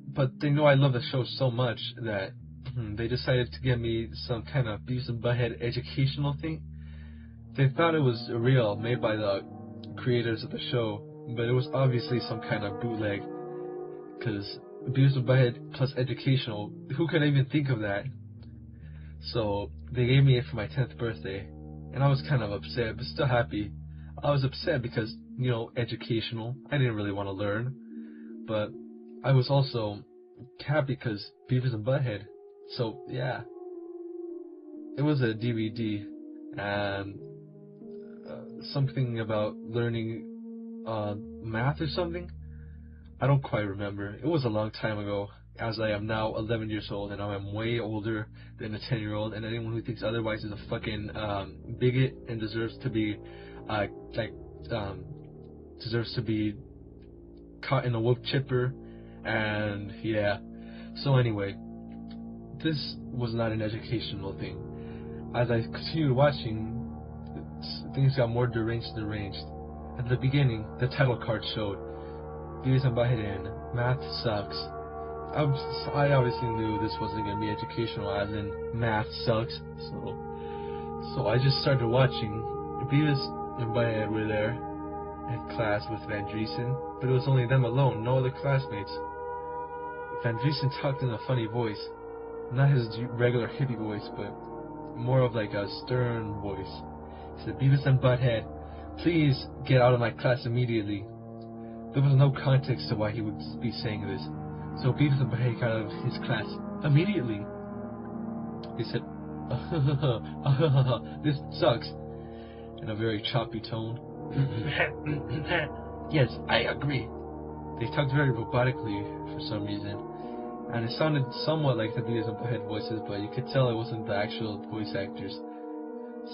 But they know I love the show so much that they decided to get me some kind of Beavis and Butthead educational thing. They thought it was real, made by the creators of the show, but it was obviously some kind of bootleg. Because Beavis and Butthead plus educational, who could even think of that? So they gave me it for my 10th birthday, and I was kind of upset, but still happy. I was upset because, you know, educational. I didn't really want to learn, but I was also happy because Beavis and Butthead. So yeah, it was a DVD, and something about learning math or something. I don't quite remember. It was a long time ago. as I am now 11 years old, and I am way older than a 10-year-old, and anyone who thinks otherwise is a fucking bigot and deserves to be deserves to be caught in a wood chipper. And yeah, so anyway, this was not an educational thing. As I continued watching, things got more deranged. At the beginning, the title card showed Beavis and Butthead in Math Sucks. I obviously knew this wasn't going to be educational, as in math sucks. So I just started watching. Beavis and Butthead were there in class with Van Driesen, but it was only them alone, no other classmates. Van Driesen talked in a funny voice, not his regular hippie voice, but more of like a stern voice. He said, "Beavis and Butthead, please get out of my class immediately." There was no context to why he would be saying this. So Beavis and Butthead got out of his class immediately. He said, "This sucks," in a very choppy tone. Yes, I agree. They talked very robotically for some reason, and it sounded somewhat like the Beavis and Butthead voices, but you could tell it wasn't the actual voice actors.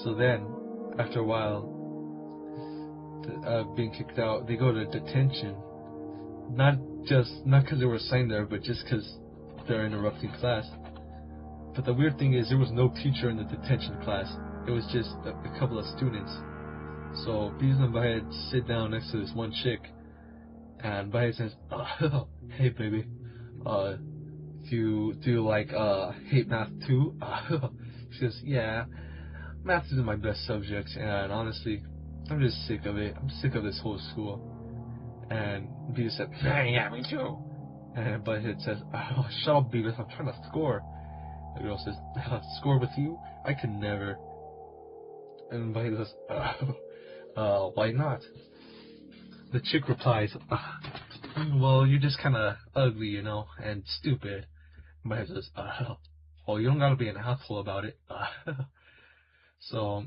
So then, after a while, being kicked out, they go to detention. Not because they were assigned there, but just because they're interrupting class. But the weird thing is, there was no teacher in the detention class. It was just a couple of students. So Beavis and Butthead sit down next to this one chick, and Butthead says, "Hey baby, do you like hate math too?" She goes, "Yeah, math isn't my best subject, and honestly, I'm just sick of it. I'm sick of this whole school." And Beavis said, Yeah, me too. and Butthead says, "Oh, shut up, Beavis, I'm trying to score." The girl says, "Score with you? I could never." And Butthead says, "Why not?" The chick replies, "Well, you're just kind of ugly, you know, and stupid." And Butthead says, "Well, you don't gotta be an asshole about it." So,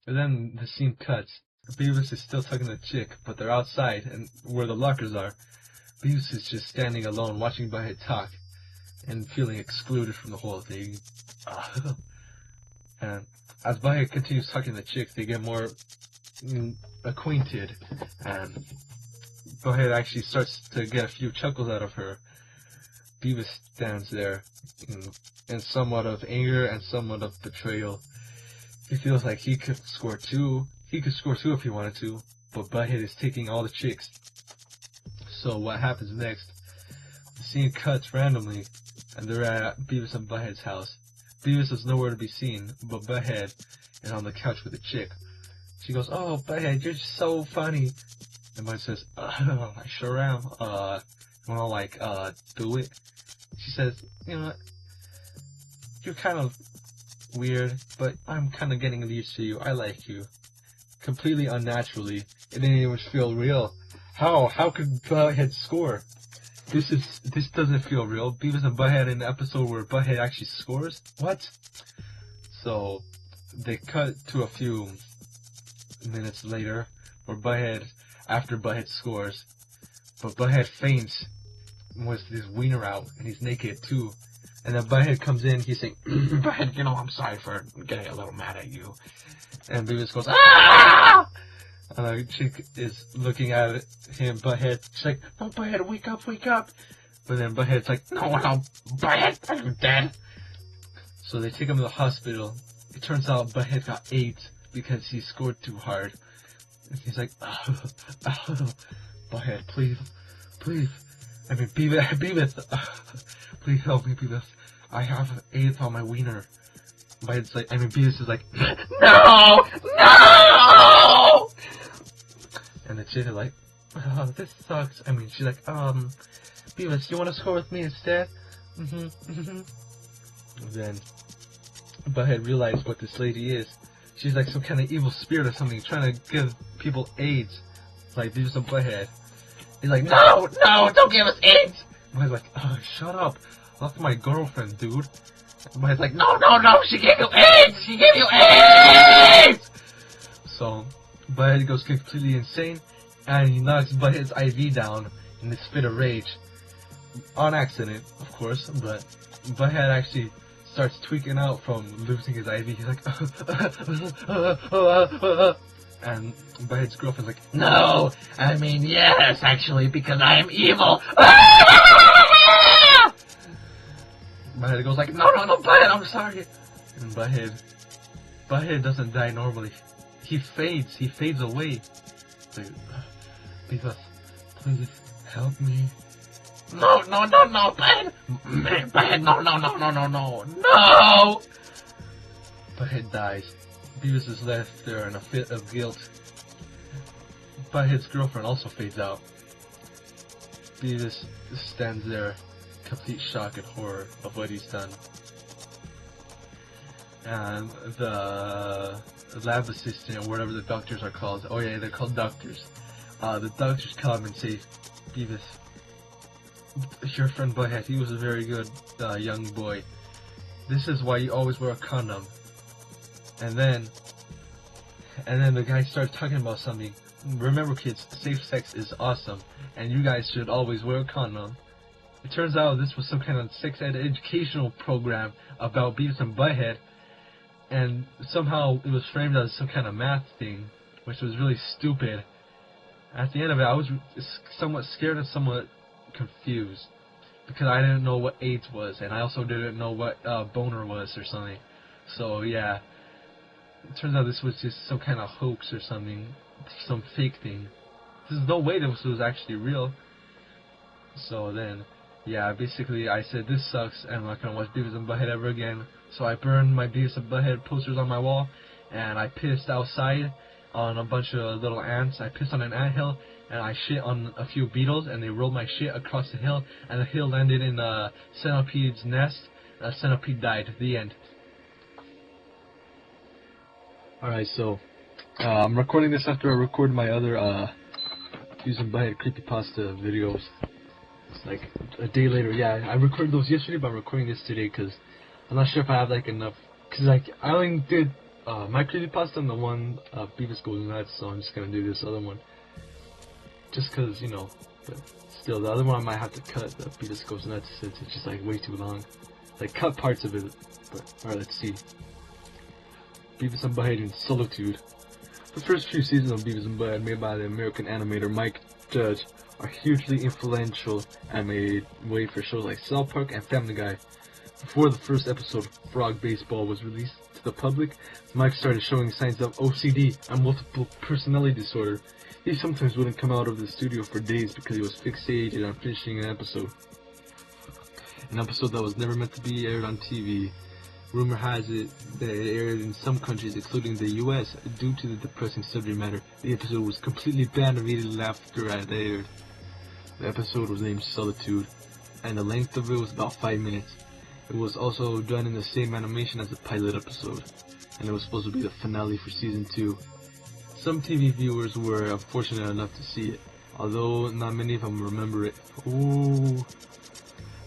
and then the scene cuts. Beavis is still talking to the chick, but they're outside, and where the lockers are. Beavis is just standing alone, watching Butthead talk, and feeling excluded from the whole thing. And as Butthead continues talking to the chick, they get more acquainted, and Butthead actually starts to get a few chuckles out of her. Beavis stands there in somewhat of anger and somewhat of betrayal. He feels like he could score two. He could score two if he wanted to, but Butthead is taking all the chicks. So what happens next? The scene cuts randomly, and they're at Beavis and Butthead's house. Beavis is nowhere to be seen, but Butthead is on the couch with a chick. She goes, "Oh, Butthead, you're just so funny." And Butthead says, "I sure am. You wanna, do it?" She says, "You know what? You're kind of weird, but I'm kind of getting used to you. I like you." Completely unnaturally. It didn't even feel real. How could Butthead score? This doesn't feel real. Beavis and Butthead in the episode where Butthead actually scores? What? So they cut to a few minutes later where after Butthead scores, but Butthead faints with his wiener out, and he's naked too. And then Butthead comes in, he's saying, Butthead, you know, I'm sorry for getting a little mad at you. And Beavis goes, "Ah!" And the chick is looking at him, Butthead. She's like, "No, Butthead, wake up, wake up." But then Butthead's like, No, Butthead, are you dead? So they take him to the hospital. It turns out Butthead got AIDS because he scored too hard. And he's like, "Butthead, please. I mean, Beavis, please help me, Beavis. I have AIDS on my wiener." Beavis is like, No! And the chick is like, "Oh, this sucks." I mean, she's like, "Beavis, you want to score with me instead?" And then Butthead realized what this lady is. She's like some kind of evil spirit or something, trying to give people AIDS. Like Beavis and Butthead. He's like, No, don't give us AIDS! Butthead's like, "Oh, shut up. That's my girlfriend, dude." And Butthead's like, No, she gave you AIDS! She gave you AIDS! So Butthead goes completely insane, and he knocks Butthead's IV down in this fit of rage. on accident, of course, but Butthead actually starts tweaking out from losing his IV. He's like, and Butthead's girlfriend's like, No, I mean yes, actually, because I am evil. Butthead goes like, no, Butthead, I'm sorry. And Butthead doesn't die normally. He fades away. Like, Beavis, please help me. No, Butthead. Butthead, no. Butthead dies. Beavis is left there in a fit of guilt. Butthead's girlfriend also fades out. Beavis stands there, complete shock and horror of what he's done. And the lab assistant, or whatever the doctors are called, oh yeah, they're called doctors. The doctors come and say, Beavis, your friend Butthead, he was a very good young boy. This is why you always wear a condom. And then the guy starts talking about something. Remember, kids, safe sex is awesome, and you guys should always wear a condom. It turns out this was some kind of sex ed educational program about Beavis and Butthead, and somehow it was framed as some kind of math thing, which was really stupid. At the end of it, I was somewhat scared and somewhat confused, because I didn't know what AIDS was, and I also didn't know what boner was or something. So yeah, it turns out this was just some kind of hoax or something, some fake thing. There's no way this was actually real. So then, yeah, basically I said, this sucks, and I'm not gonna watch Beavis and Butthead ever again. So I burned my Beavis and Butthead posters on my wall, and I pissed outside on a bunch of little ants. I pissed on an anthill, and I shit on a few beetles, and they rolled my shit across the hill, and the hill landed in a centipede's nest. A centipede died. The end. Alright, so I'm recording this after I recorded my other Beavis and Butthead Creepypasta videos. It's like a day later. Yeah, I recorded those yesterday, but I'm recording this today because I'm not sure if I have like enough. Because like I only did my Creepypasta and the one Beavis Goes Nuts, so I'm just gonna do this other one. Just because, you know, but still, the other one I might have to cut, the Beavis Goes Nuts, since it's just like way too long. Like, cut parts of it, but, alright, let's see. Beavis and Butthead in Solitude. The first few seasons of Beavis and Butthead, made by the American animator Mike Judge, are hugely influential and made way for shows like South Park and Family Guy. Before the first episode of Frog Baseball was released to the public, Mike started showing signs of OCD and multiple personality disorder. He sometimes wouldn't come out of the studio for days because he was fixated on finishing an episode that was never meant to be aired on TV. Rumor has it that it aired in some countries, including the US, due to the depressing subject matter. The episode was completely banned immediately after it aired. The episode was named Solitude, and the length of it was about 5 minutes. It was also done in the same animation as the pilot episode, and it was supposed to be the finale for season 2. Some TV viewers were unfortunate enough to see it, although not many of them remember it. Ooh.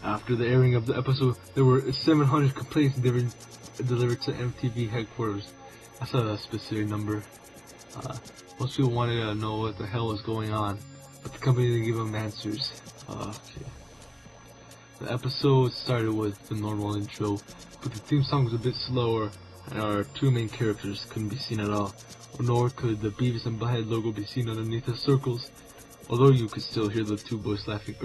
After the airing of the episode, there were 700 complaints delivered to MTV headquarters. That's a specific number. Most people wanted to know what the hell was going on, but the company didn't give them answers. Okay. The episode started with the normal intro, but the theme song was a bit slower, and our two main characters couldn't be seen at all, nor could the Beavis and Butthead logo be seen underneath the circles, although you could still hear the two boys laughing.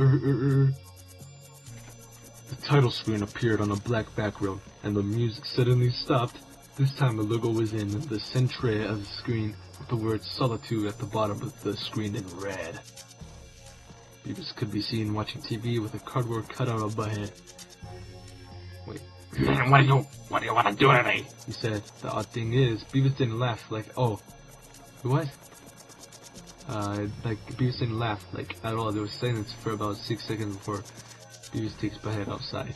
The title screen appeared on a black background, and the music suddenly stopped. This time the logo was in the center of the screen, with the word Solitude at the bottom of the screen in red. Beavis could be seen watching TV with a cardboard cutout of Butthead. Wait. What do you want to do to me? He said. The odd thing is, Beavis didn't laugh like, oh. What? Like, Beavis didn't laugh, like, at all. There was silence for about 6 seconds before Beavis takes Butthead outside.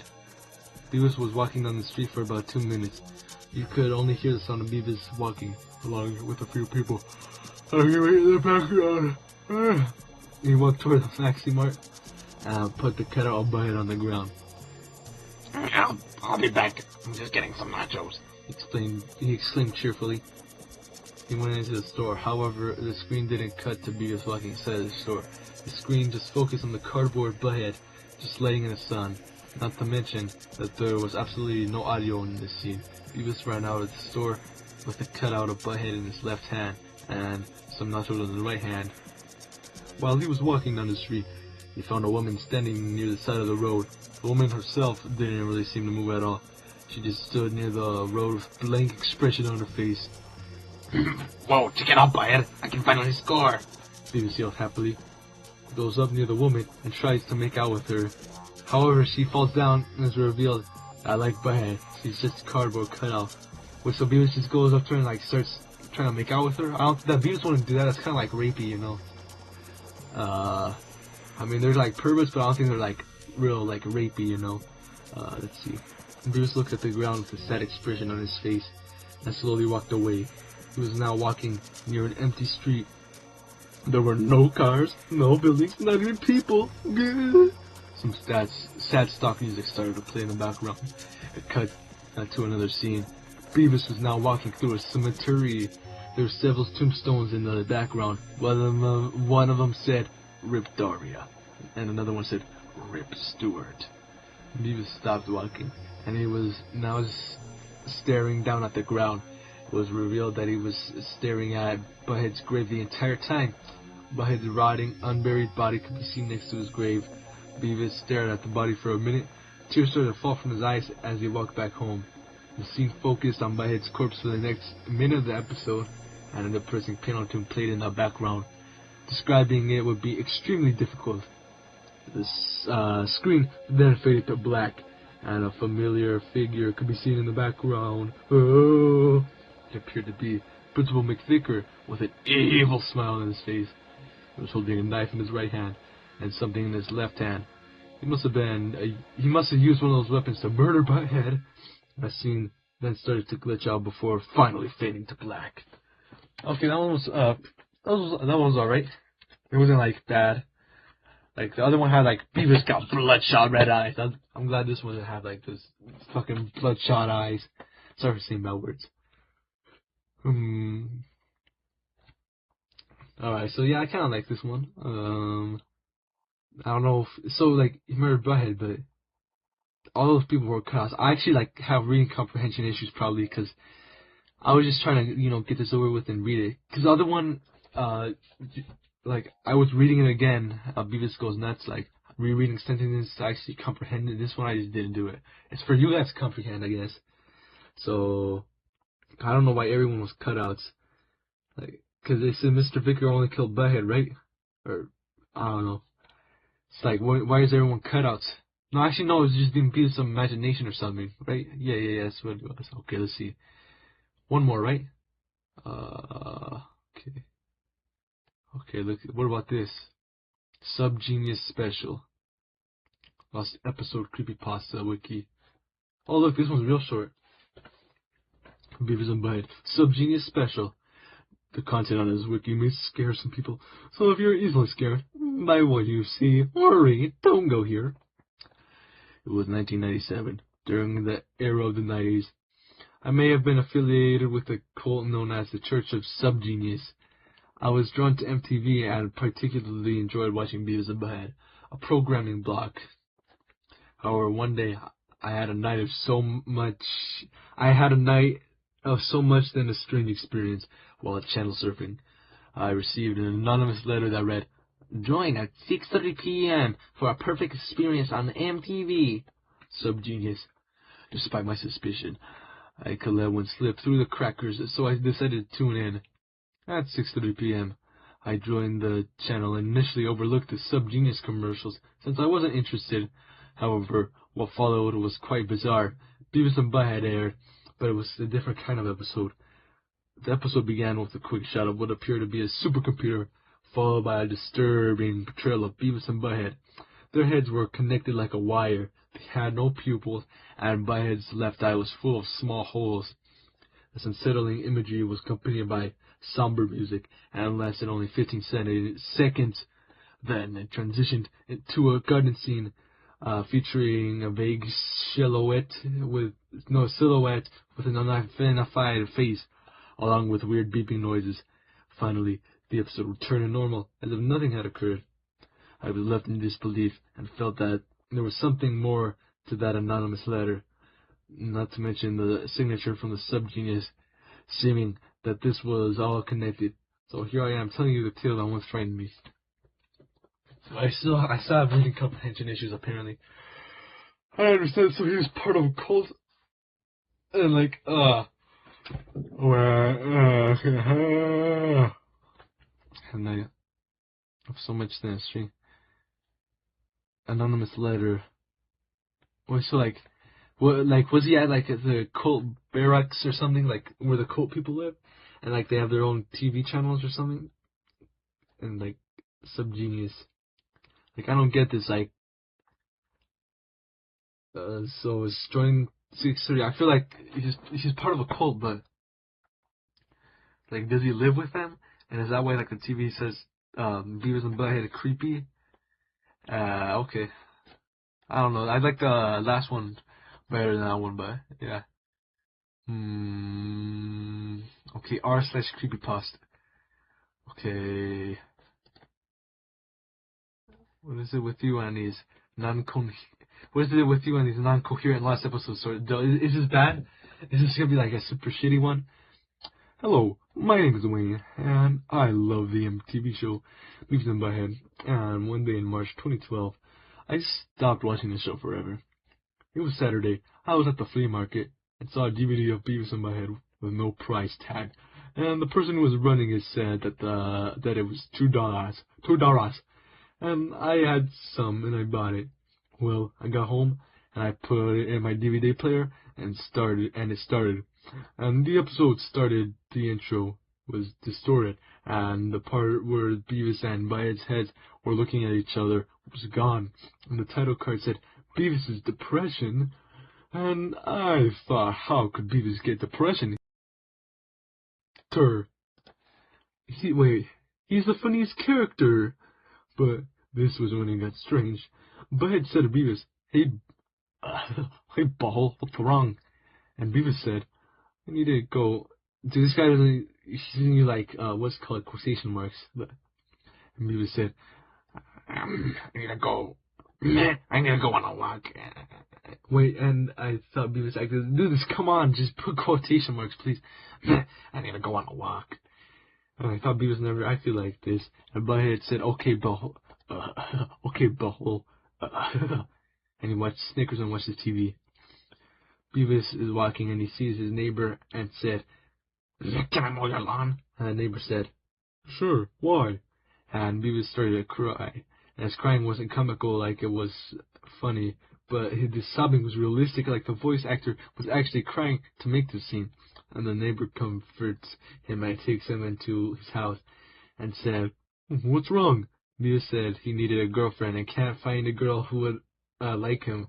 Beavis was walking down the street for about 2 minutes. You could only hear the sound of Beavis walking, along with a few people. Arguing in the background. He walked toward the Maxi Mart and put the cutout of Butthead on the ground. I'll be back. I'm just getting some nachos. He exclaimed cheerfully. He went into the store. However, the screen didn't cut to Beavis walking inside the store. The screen just focused on the cardboard Butthead. just laying in the sun. Not to mention that there was absolutely no audio in this scene. Beavis ran out of the store with a cutout of Butthead in his left hand and some nachos in the right hand. While he was walking down the street, he found a woman standing near the side of the road. The woman herself didn't really seem to move at all. She just stood near the road with a blank expression on her face. Whoa, check it out, Butthead. I can finally score. Beavis yelled happily. He goes up near the woman and tries to make out with her. However, she falls down and is revealed. I like Butthead. She's just a cardboard cutout. Wait, so Beavis just goes up to her and like starts trying to make out with her? I don't think that Beavis wouldn't do that. That's kind of like rapey, you know. I mean, they're like perverts, but I don't think they're like real like rapey, you know. Let's see. Beavis looked at the ground with a sad expression on his face and slowly walked away. He was now walking near an empty street. There were no cars, no buildings, not even people. Some sad stock music started to play in the background. It cut to another scene. Beavis was now walking through a cemetery. There were several tombstones in the background. One of them said, "Rip Daria," and another one said, "Rip Stewart." Beavis stopped walking, and he was now staring down at the ground. It was revealed that he was staring at Butthead's grave the entire time. Butthead's rotting, unburied body could be seen next to his grave. Beavis stared at the body for a minute. Tears started to fall from his eyes as he walked back home. The scene focused on Butthead's corpse for the next minute of the episode, and a depressing piano tune played in the background. Describing it would be extremely difficult. The screen then faded to black, and a familiar figure could be seen in the background. Oh, it appeared to be Principal McVicker with an evil smile on his face. He was holding a knife in his right hand and something in his left hand. He must have used one of those weapons to murder Butthead. The scene then started to glitch out before finally fading to black. Okay, that one was alright. It wasn't like bad. Like the other one had like Beavis got bloodshot red eyes. I'm glad this one didn't have like those fucking bloodshot eyes. Sorry for saying bad words. Alright, so yeah, I kinda like this one. I don't know if he murdered Butthead, but all those people were cuts. I actually like have reading comprehension issues probably because I was just trying to, get this over with and read it. Because the other one, like, I was reading it again, Beavis Goes Nuts, like, rereading sentences to actually comprehend it. This one I just didn't do it. It's for you guys to comprehend, I guess. So, I don't know why everyone was cutouts. Like, because they said Mr. Vicker only killed Butthead, right? Or, I don't know. It's like, why is everyone cutouts? No, actually, no, it was just being Beavis' imagination or something, right? Yeah, that's what it was. Okay, let's see. One more, right? Okay. Okay, look, what about this? Subgenius Special. Last episode Creepypasta wiki. Oh, look, this one's real short. Beavis and Butthead. Subgenius Special. The content on this wiki may scare some people, so if you're easily scared by what you see or read, don't go here. It was 1997, during the era of the 90s. I may have been affiliated with a cult known as the Church of Subgenius. I was drawn to MTV and particularly enjoyed watching Beavis and Butthead, a programming block. However, one day I had a night of so much then a strange experience while channel surfing. I received an anonymous letter that read, "Join at 6:30 p.m. for a perfect experience on MTV. Subgenius." Despite my suspicion, I could let one slip through the crackers, so I decided to tune in. At 6:30 p.m., I joined the channel and initially overlooked the Subgenius commercials since I wasn't interested. However, what followed was quite bizarre. Beavis and Butthead aired, but it was a different kind of episode. The episode began with a quick shot of what appeared to be a supercomputer, followed by a disturbing portrayal of Beavis and Butthead. Their heads were connected like a wire. They had no pupils, and Butthead's left eye was full of small holes. This unsettling imagery was accompanied by somber music and lasted only 15 seconds. Then it transitioned into a garden scene featuring a vague silhouette with an unidentified face, along with weird beeping noises. Finally, the episode returned to normal as if nothing had occurred. I was left in disbelief and felt that there was something more to that anonymous letter, not to mention the signature from the subgenius, seeming that this was all connected. So here I am telling you the tale that once frightened me. So I still have reading comprehension issues apparently. I understand. So he was part of a cult, and like and I have so much to string. Anonymous letter. Well, so like, what, like, was he at like the cult barracks or something, like where the cult people live, and like they have their own TV channels or something, and like subgenius. Like I don't get this. Like, so it's joining 630. I feel like he's part of a cult, but like, does he live with them? And is that why like the TV says Beavis and Butthead are creepy? Okay. I don't know. I like the last one better than that one, but yeah. Okay, r/creepypasta. Okay. What is it with you and these non-coherent last episodes? So is this bad? Is this gonna be like a super shitty one? Hello, my name is Wayne, and I love the MTV show Beavis and Butthead. And one day in March 2012, I stopped watching the show forever. It was Saturday. I was at the flea market and saw a DVD of Beavis and Butthead with no price tag. And the person who was running it said that it was $2. And I had some and I bought it. Well, I got home and I put it in my DVD player and it started. And the episode started, the intro was distorted, and the part where Beavis and Butthead's heads were looking at each other was gone. And the title card said, Beavis's depression. And I thought, how could Beavis get depression? He's the funniest character. But this was when it got strange. Butthead said to Beavis, hey, Butthole, what's wrong? And Beavis said, I need to go. Dude, this guy doesn't, he's using like, what's called quotation marks. But, and Beavis said, I need to go. I need to go on a walk. Wait, and I thought Beavis acted, dude, come on, just put quotation marks, please. I need to go on a walk. And I thought Beavis never acted like this. And Butthead said, okay, Butthole. Okay, Butthole. And he watched Snickers and watched the TV. Beavis is walking and he sees his neighbor and said, can I mow your lawn? And the neighbor said, sure, why? And Beavis started to cry. And his crying wasn't comical like it was funny, but his sobbing was realistic, like the voice actor was actually crying to make the scene. And the neighbor comforts him and takes him into his house and said, what's wrong? Beavis said he needed a girlfriend and can't find a girl who would like him.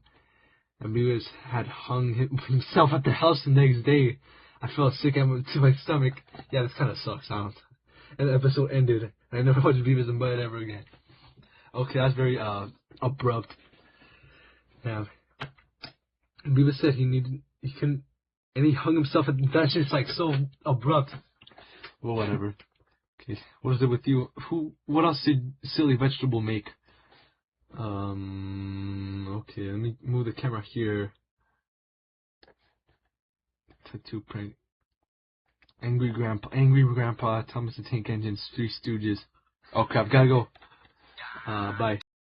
And Beavis had hung himself at the house the next day. I felt sick to my stomach. Yeah, this kind of sucks, huh? And the episode ended. I never watched Beavis and Butthead ever again. Okay, that's very abrupt. Yeah. And Beavis said and he hung himself at, that's just like so abrupt. Well, whatever. Okay, what is it with you? What else did Silly Vegetable make? Okay, let me move the camera here. Tattoo prank. Angry Grandpa, Thomas the Tank Engine's Three Stooges. Okay, I've gotta go. Bye.